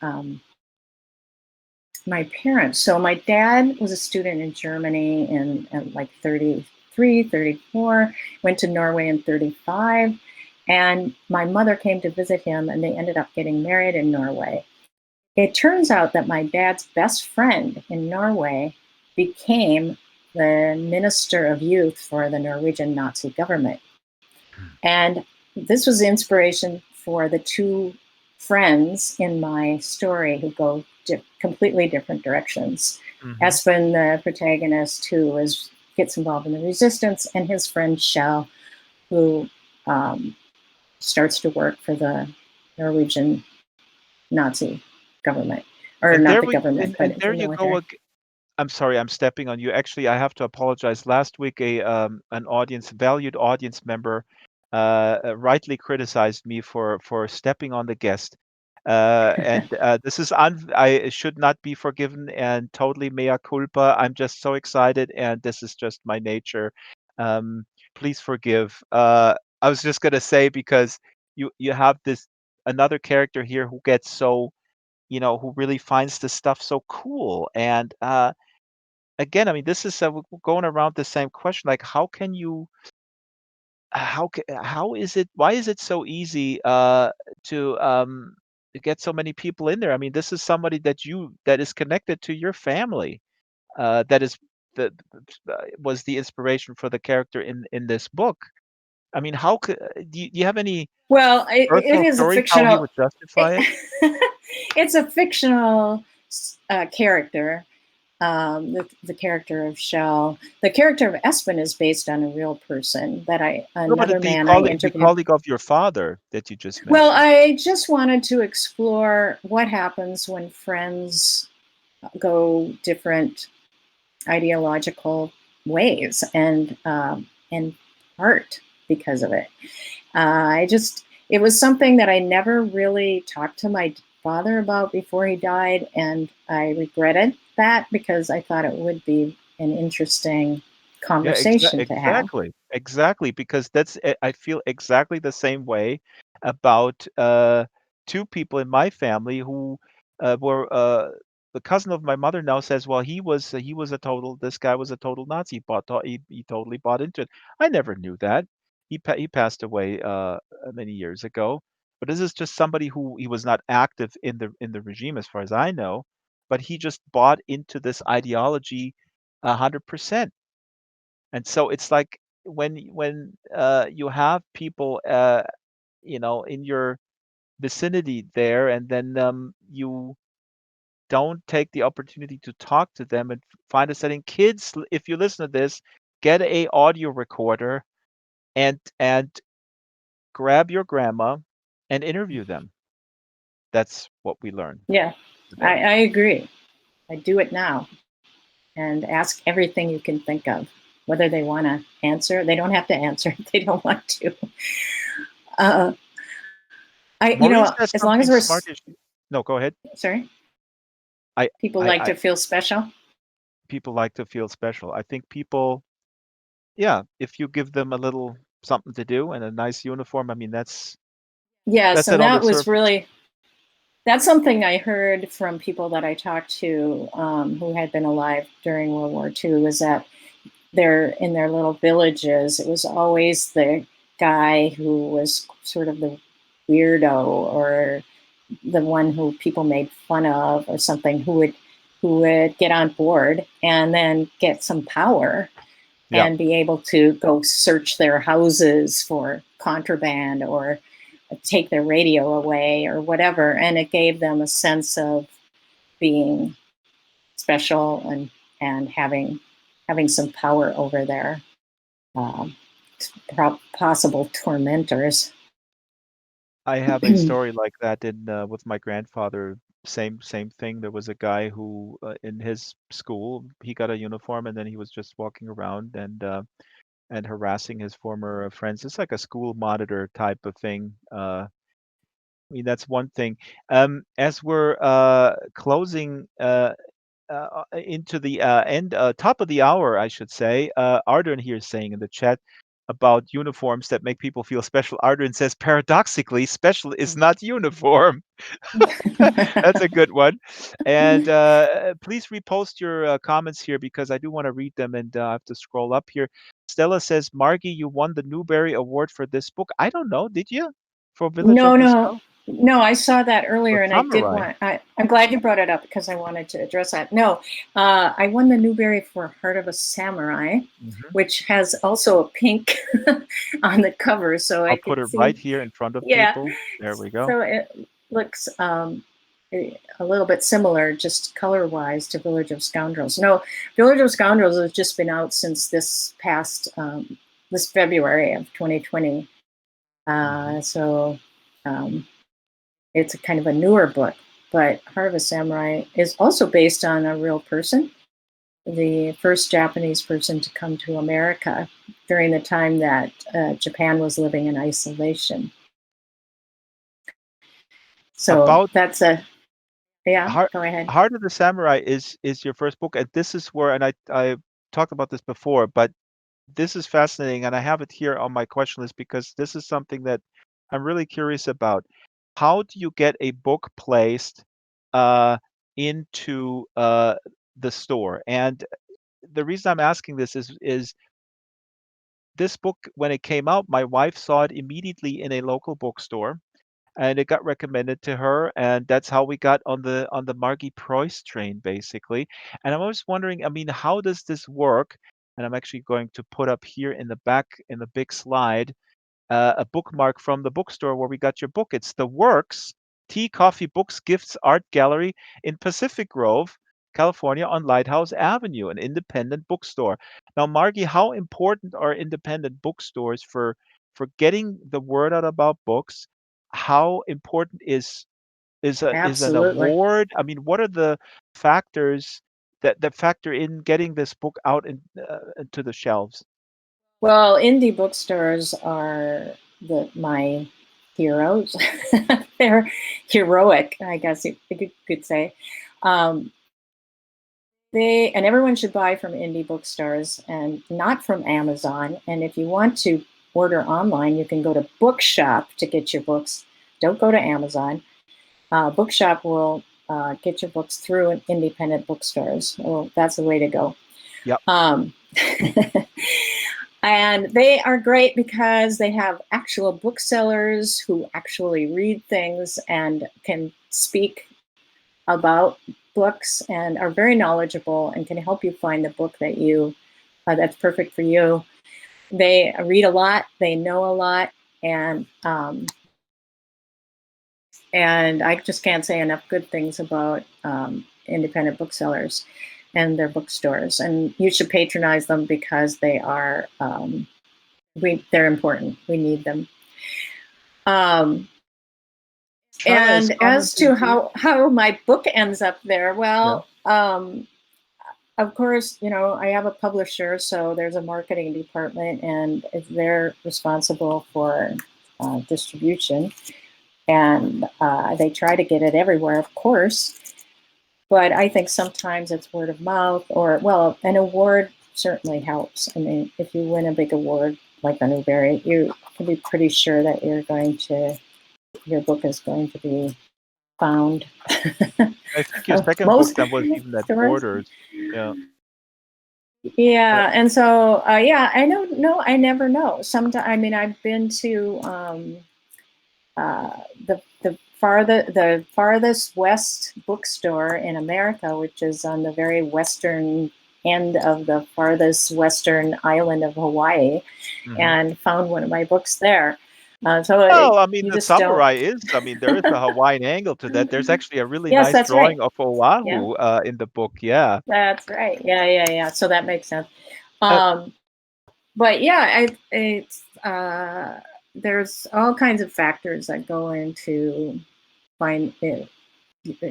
parents. So my dad was a student in Germany in like 33, 34, went to Norway in 35. And my mother came to visit him, and they ended up getting married in Norway. It turns out that my dad's best friend in Norway became the minister of youth for the Norwegian Nazi government. And this was the inspiration for the two friends in my story who go completely different directions. Mhm. Espen, the protagonist, gets involved in the resistance, and his friend Shell, who um, starts to work for the Norwegian Nazi government, or And not there the we government, and but there the you go. military. I'm sorry, I'm stepping on you. Actually, I have to apologize. Last week, an valued audience member, rightly criticized me for stepping on the guest. And this is I should not be forgiven, and totally mea culpa. I'm just so excited, and this is just my nature. Um, Please forgive. I was just gonna say, because you have this another character here who gets so, who really finds this stuff so cool. And again, I mean, this is we're going around the same question. Like, how can you, how is it, why is it so easy to get so many people in there? I mean, this is somebody that is connected to your family, that is that was the inspiration for the character in this book. I mean, how could do you have any Well, it personal is a stories how he fictional. would justify it? It's a fictional character. The character of Shell. The character of Espen is based on a real person that No, but another the man I colleague interviewed. of your father that you just Well, mentioned. I just wanted to explore what happens when friends go different ideological ways, and art because of it. It was something that I never really talked to my father about before he died, and I regretted that because I thought it would be an interesting Yeah, conversation to have. exactly, because I feel exactly the same way about two people in my family who were the cousin of my mother now says, well, he was a total this guy was a total Nazi. He totally bought into it. I never knew that. He passed away many years ago. But this is just somebody who he was not active in the regime, as far as I know, but he just bought into this ideology 100%. And so it's like when you have people, in your vicinity there, and then you don't take the opportunity to talk to them and find a setting. Kids, if you listen to this, get a audio recorder and grab your grandma and interview them. That's what we learn Yeah, today. I agree. I do it now and ask everything you can think of, whether they want to answer. They don't have to answer if they don't want to. Uh, Maurice has as long as something we're smart. No, go ahead. sorry, I, people like to feel special. People like to feel special. I think people, yeah, if you give them a little something to do and a nice uniform, I mean, that's Yes, it and on the that was surface. really that's something I heard from people that I talked to who had been alive during World War II. Is that they're in their little villages. It was always the guy who was sort of the weirdo or the one who people made fun of or something who would get on board and then get some power Yeah, and be able to go search their houses for contraband or take their radio away or whatever. And it gave them a sense of being special and having some power over their um, possible tormentors. I have a story like that in with my grandfather. Same thing. There was a guy who in his school he got a uniform and then he was just walking around and harassing his former friends. It's like a school monitor type of thing. I mean, that's one thing. As we're closing into the end, top of the hour, I should say, Ardern here is saying in the chat about uniforms that make people feel special. Ardern says, paradoxically, special is not uniform. That's a good one. And please repost your comments here because I do want to read them and I have to scroll up here. Stella says, Margie, you won the Newbery Award for this book. I don't know. Did you? For Village of No, the no, Skull? no. I saw that For earlier, and I did Samurai? want. I'm glad you brought it up because I wanted to address that. No, I won the Newbery for Heart of a Samurai, Hmm. which has also a pink on the cover, so I I'll put could it right see. here in front of Yeah, people. There we go. so it looks a little bit similar, just color-wise, to Village of Scoundrels. No, Village of Scoundrels has just been out since this February of 2020. Hmm. So it's a kind of a newer book, but Heart of a Samurai is also based on a real person, the first Japanese person to come to America during the time that Japan was living in isolation. So About that's yeah, Heart go ahead. Heart of the Samurai is your first book, and this is where, and I talked about this before, but this is fascinating, and I have it here on my question list because this is something that I'm really curious about. How do you get a book placed uh, into the store? And the reason I'm asking this is this book, when it came out, my wife saw it immediately in a local bookstore and it got recommended to her, and that's how we got on the Margi Preus train, basically. And I'm always wondering, I mean, how does this work? And I'm actually going to put up here in the back in the big slide a bookmark from the bookstore where we got your book. It's the Works Tea, Coffee, Books, Gifts, Art Gallery in Pacific Grove, California, on Lighthouse Avenue, an independent bookstore. Now, Margie, how important are independent bookstores for getting the word out about books? How important is an Absolutely. award? I mean, what are the factors that factor in getting this book out into the shelves? Well, indie bookstores are my heroes. They're heroic, I guess you could say. Um, and everyone should buy from indie bookstores and not from Amazon. And if you want to order online, you can go to Bookshop to get your books. Don't go to Amazon. Bookshop will get your books through independent bookstores. Well, that's the way to go. Yep. Um, and they are great because they have actual booksellers who actually read things and can speak about books and are very knowledgeable and can help you find the book that's perfect for you. They read a lot, they know a lot, and and I just can't say enough good things about independent booksellers and their bookstores. And you should patronize them because they are they're important. We need them. Shyla, is And common as to sense here? how my book ends up there, Yeah. well, of course, I have a publisher, so there's a marketing department, and they're responsible for distribution, and they try to get it everywhere, of course. But I think sometimes it's word of mouth, or, well, an award certainly helps. I mean, if you win a big award like a Newbery, you can be pretty sure that your book is going to be found. I think your second book Most then was even at stores. Borders. Yeah. Yeah, and so yeah, I don't know. I never know. Sometimes, I mean, I've been to the farthest west bookstore in America, which is on the very western end of the farthest western island of Hawaii, Hmm. and found one of my books there. So Well, I mean, you the just don't. samurai is, I mean, there is a Hawaiian angle to that. There's actually a really Yes, nice that's right. drawing of Yeah, Oahu in the book. Yeah. that's right. Yeah. So that makes sense. Uh, Um, but yeah, there's all kinds of factors that go into find it,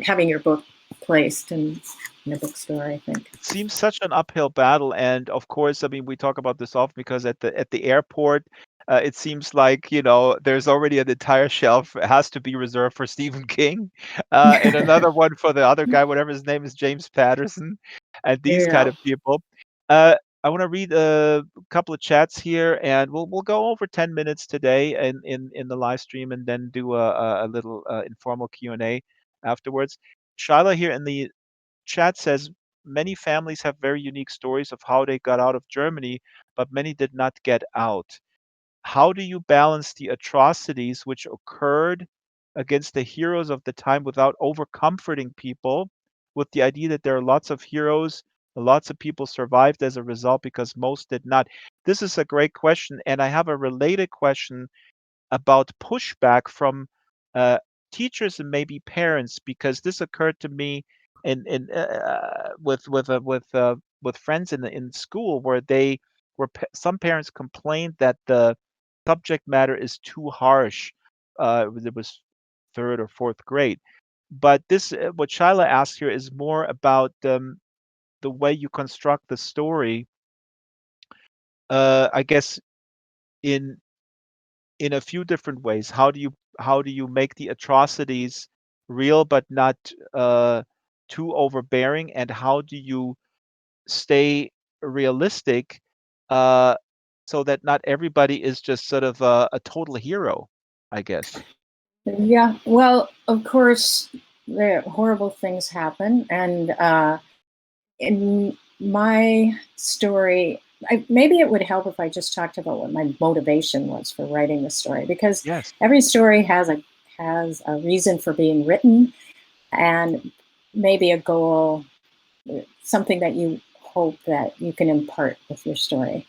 having your book placed in a bookstore, I think. it seems such an uphill battle, and of course, I mean, we talk about this often because at the airport, it seems like there's already an entire shelf has to be reserved for Stephen King, and another one for the other guy, whatever his name is, James Patterson, and these kind Yeah. of people. Uh, I want to read a couple of chats here, and we'll go over 10 minutes today in the live stream, and then do a little informal Q&A afterwards. Shyla here in the chat says many families have very unique stories of how they got out of Germany, but many did not get out. How do you balance the atrocities which occurred against the heroes of the time without over comforting people with the idea that there are lots of heroes, lots of people survived as a result because most did not? This is a great question, and I have a related question about pushback from uh, teachers and maybe parents, because this occurred to me with friends in school where some parents complained that the subject matter is too harsh. It was third or fourth grade, but this what Shyla asked here is more about the way you construct the story. I guess in in a few different ways. How do you make the atrocities real but not too overbearing, and how do you stay realistic uh, so that not everybody is just sort of a total hero, I guess. Yeah. Well, of course, the horrible things happen, and in my story, maybe it would help if I just talked about what my motivation was for writing the story, because Yes. every story has a reason for being written, and maybe a goal, something that you hope that you can impart with your story.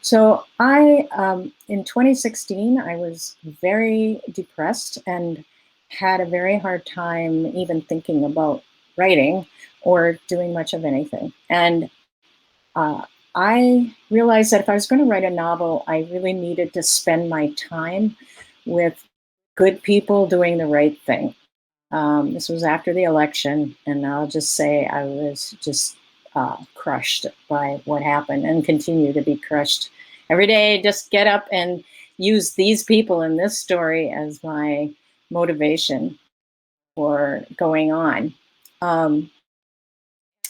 So in 2016, I was very depressed and had a very hard time even thinking about writing or doing much of anything. And uh, I realized that if I was going to write a novel, I really needed to spend my time with good people doing the right thing. This was after the election, and I'll just say I was just crushed by what happened and continue to be crushed every day. Just get up and use these people in this story as my motivation for going on. Um,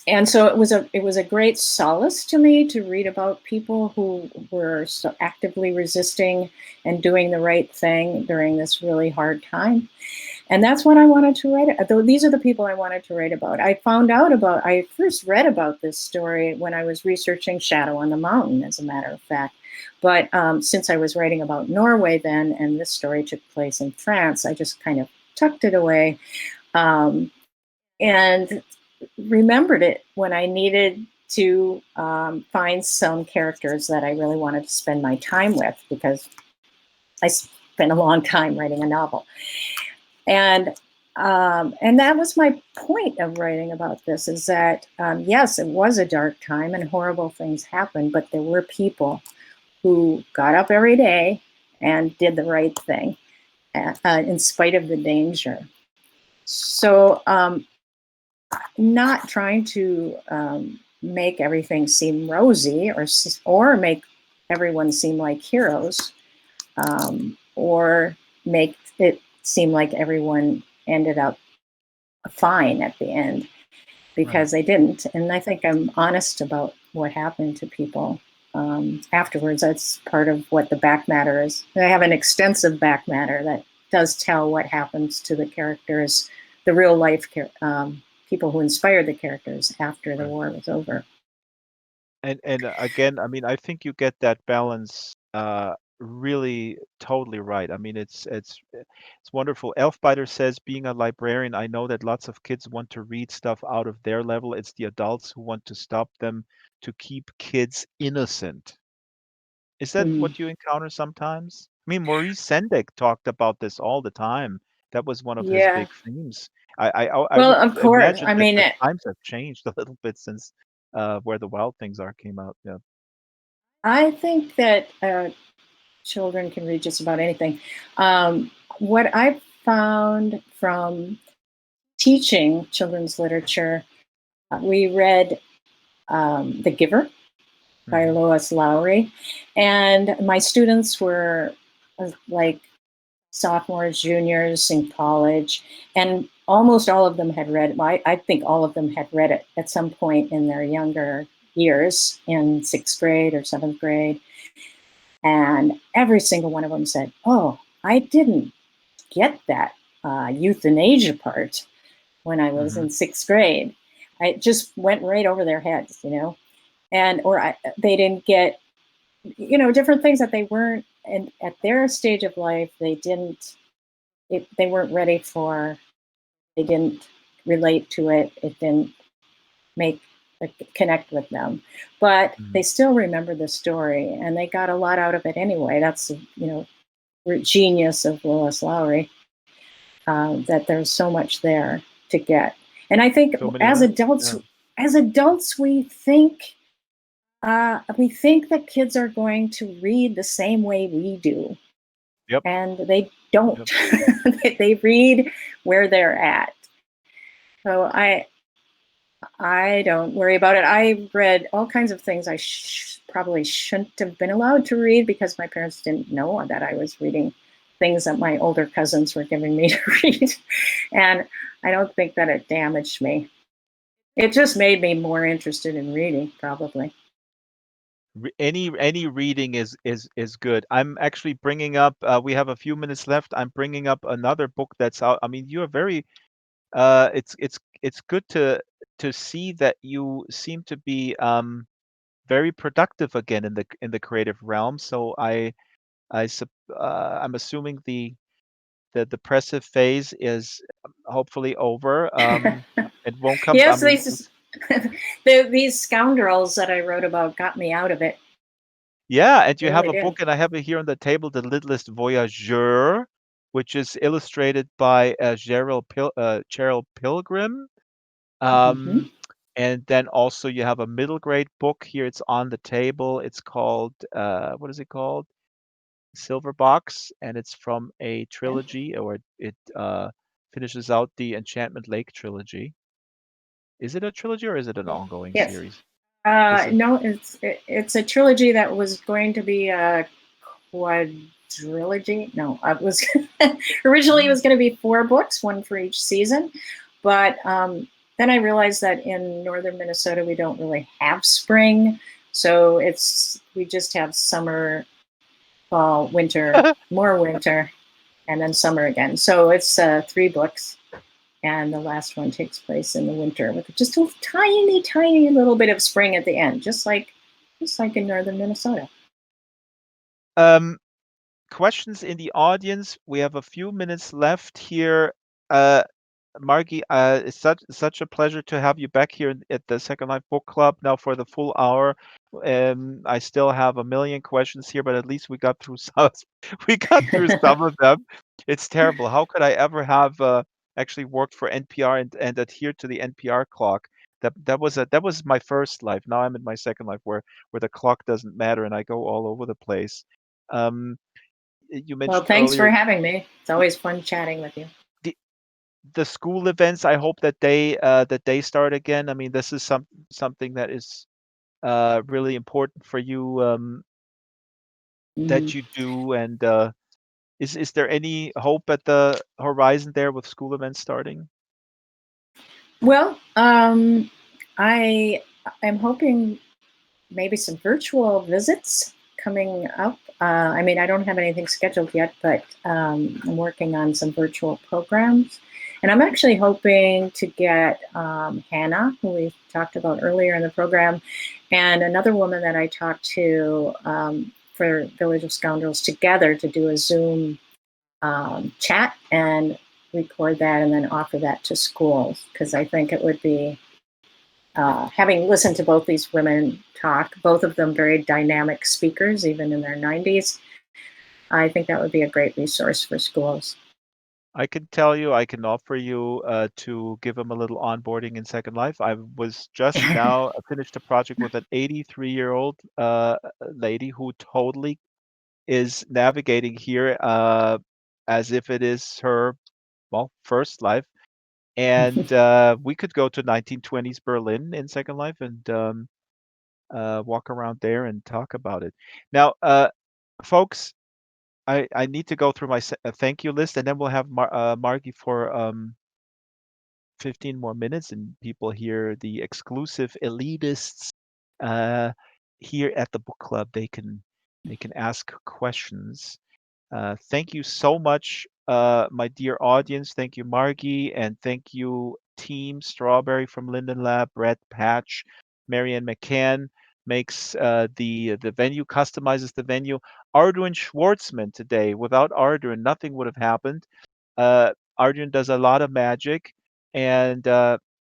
and so it was a great solace to me to read about people who were so actively resisting and doing the right thing during this really hard time. And that's what I wanted to write. These are the people I wanted to write about. I first read about this story when I was researching Shadow on the Mountain, as a matter of fact. But since I was writing about Norway then, and this story took place in France, I just kind of tucked it away and remembered it when I needed to find some characters that I really wanted to spend my time with, because I spent a long time writing a novel. And and that was my point of writing about this, is that yes, it was a dark time and horrible things happened, but there were people who got up every day and did the right thing in spite of the danger. So not trying to make everything seem rosy, or make everyone seem like heroes, or make it seem like everyone ended up fine at the end, Right. because they didn't. And I think I'm honest about what happened to people afterwards. That's part of what the back matter is. I have an extensive back matter that does tell what happens to the characters, the real life people who inspired the characters after the Right. war was over. And again, I mean, I think you get that balance really totally right. I mean, it's wonderful. Elfbiter says, being a librarian, I know that lots of kids want to read stuff out of their level. It's the adults who want to stop them to keep kids innocent. Is that Mm. what you encounter sometimes? I mean, Maurice Sendak talked about this all the time. That was one of his Yeah. big themes. I Well, would of course. imagine I that mean, the times have changed a little bit since Where the Wild Things Are came out. Yeah. I think that children can read just about anything. What I've found from teaching children's literature, we read The Giver by Hmm. Lois Lowry, and my students were like sophomores, juniors in college, and almost all of them had read it. I think all of them had read it at some point in their younger years, in sixth grade or seventh grade. And every single one of them said, "Oh, I didn't get that euthanasia part when I was Hmm. in sixth grade. It just went right over their heads, and they didn't get, different things that they weren't, and at their stage of life, they weren't ready for. They didn't relate to it. It didn't make connect with them, but Hmm. they still remember the story, and they got a lot out of it anyway. That's genius of Lois Lowry, that there's so much there to get. And I think So many as left. adults, Yeah. we think that kids are going to read the same way we do, Yep. and they don't. Yep. They read where they're at. So I don't worry about it. I read all kinds of things I probably shouldn't have been allowed to read, because my parents didn't know that I was reading things that my older cousins were giving me to read. And I don't think that it damaged me. It just made me more interested in reading, probably. Any reading is good. I'm actually bringing up. We have a few minutes left. I'm bringing up another book that's out. I mean, you are very. It's good to see that you seem to be very productive again in the creative realm. So I'm assuming the depressive phase is hopefully over. It won't come. I Yes, mean, these scoundrels that I wrote about got me out of it. yeah, and They you have really a did. book, and I have it here on the table, The Littlest Voyageur, which is illustrated by Cheryl Pilgrim. Hmm. Um, and then also you have a middle grade book here. It's on the table. It's called what is it called? Silver Box, and it's from a Yeah. trilogy, or it finishes out the Enchantment Lake trilogy. Is it a trilogy or is it an ongoing Yes. series? Is it? No, it's a trilogy that was going to be a quadrilogy. No, it was originally it Mm. was going to be 4 books, one for each season, but then I realized that in northern Minnesota we don't really have spring, so we just have summer, fall, winter, more winter, and then summer again. So it's 3 books, and the last one takes place in the winter with just a tiny, tiny little bit of spring at the end, just like in northern Minnesota. Um, Questions in the audience. We have a few minutes left here. Uh, Margie, it's such a pleasure to have you back here at the Second Life Book Club now for the full hour. I still have a million questions here, but at least we got through some. We got through some of them. It's terrible. How could I ever have actually worked for NPR and adhered to the NPR clock. That was my first life. Now I'm in my second life where the clock doesn't matter and I go all over the place. Um, you Well, mentioned thanks for earlier having me. It's always fun chatting with you. the the school events. I hope that they start again. I mean, this is something that is really important for you, Mhm. that you do. And is there any hope at the horizon there with school events starting? Well, I am hoping maybe some virtual visits coming up. I mean, I don't have anything scheduled yet, but I'm working on some virtual programs. And I'm actually hoping to get Hannah, who we talked about earlier in the program, and another woman that I talked to for Village of Scoundrels together to do a Zoom chat and record that and then offer that to schools, because I think it would be, having listened to both these women talk, both of them very dynamic speakers, even in their 90s, I think that would be a great resource for schools. I can tell you, I can offer you to give them a little onboarding in Second Life. I was just now finished a project with an 83-year-old lady who totally is navigating here as if it is her, well, first life. And we could go to 1920s Berlin in Second Life and walk around there and talk about it. Now, folks, I need to go through my thank you list, and then we'll have Margie for 15 more minutes, and people hear the exclusive elitists uh, here at the book club. They can ask questions. Thank you so much, my dear audience. Thank you, Margie, and thank you, Team Strawberry from Linden Lab, Brett Patch, Marianne McCann makes the venue, customizes the venue. Arduin Schwartzman today. Without Arduin, nothing would have happened. Arjun does a lot of magic, and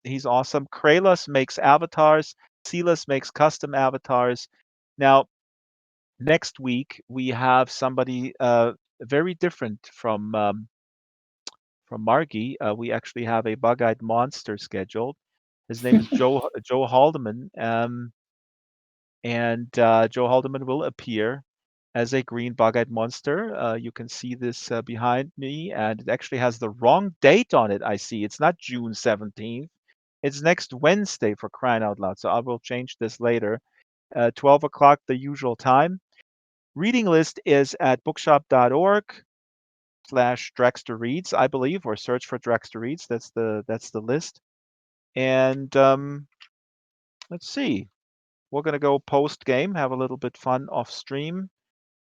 he's awesome. Kralos makes avatars. Silas makes custom avatars. Now, next week we have somebody very different from Margie. We actually have a bug-eyed monster scheduled. His name is Joe Haldeman, and Joe Haldeman will appear as a green bug-eyed monster. You can see this behind me, and it actually has the wrong date on it. I see it's not June 17th. It's next Wednesday, for crying out loud. So I will change this later. 12 o'clock, the usual time. Reading list is at bookshop.org/Draxtor Reads, I believe, or search for Draxtor Reads. That's the list. And let's see. We're gonna go post game, have a little bit fun off stream.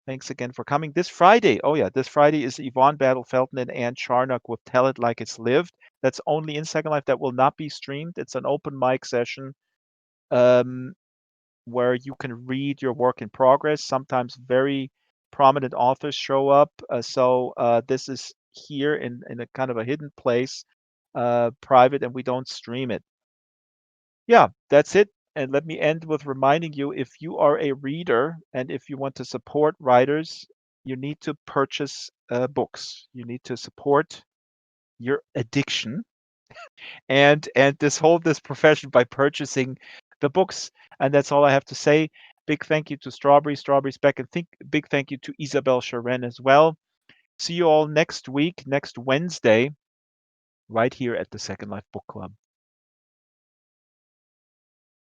Thanks again for coming. This Friday, oh yeah, this Friday is Yvonne Battle Felton and Ann Charnock with Tell It Like It's Lived. That's only in Second Life. That will not be streamed. It's an open mic session um, where you can read your work in progress. Sometimes very prominent authors show up. So this is here in a kind of a hidden place, private, and we don't stream it. Yeah, that's it. And let me end with reminding you, if you are a reader and if you want to support writers, you need to purchase books. You need to support your addiction and this profession by purchasing the books. And that's all I have to say. Big thank you to Strawberry's back, and big thank you to Isabel Charen as well. See you all next week, next Wednesday, right here at the Second Life Book Club.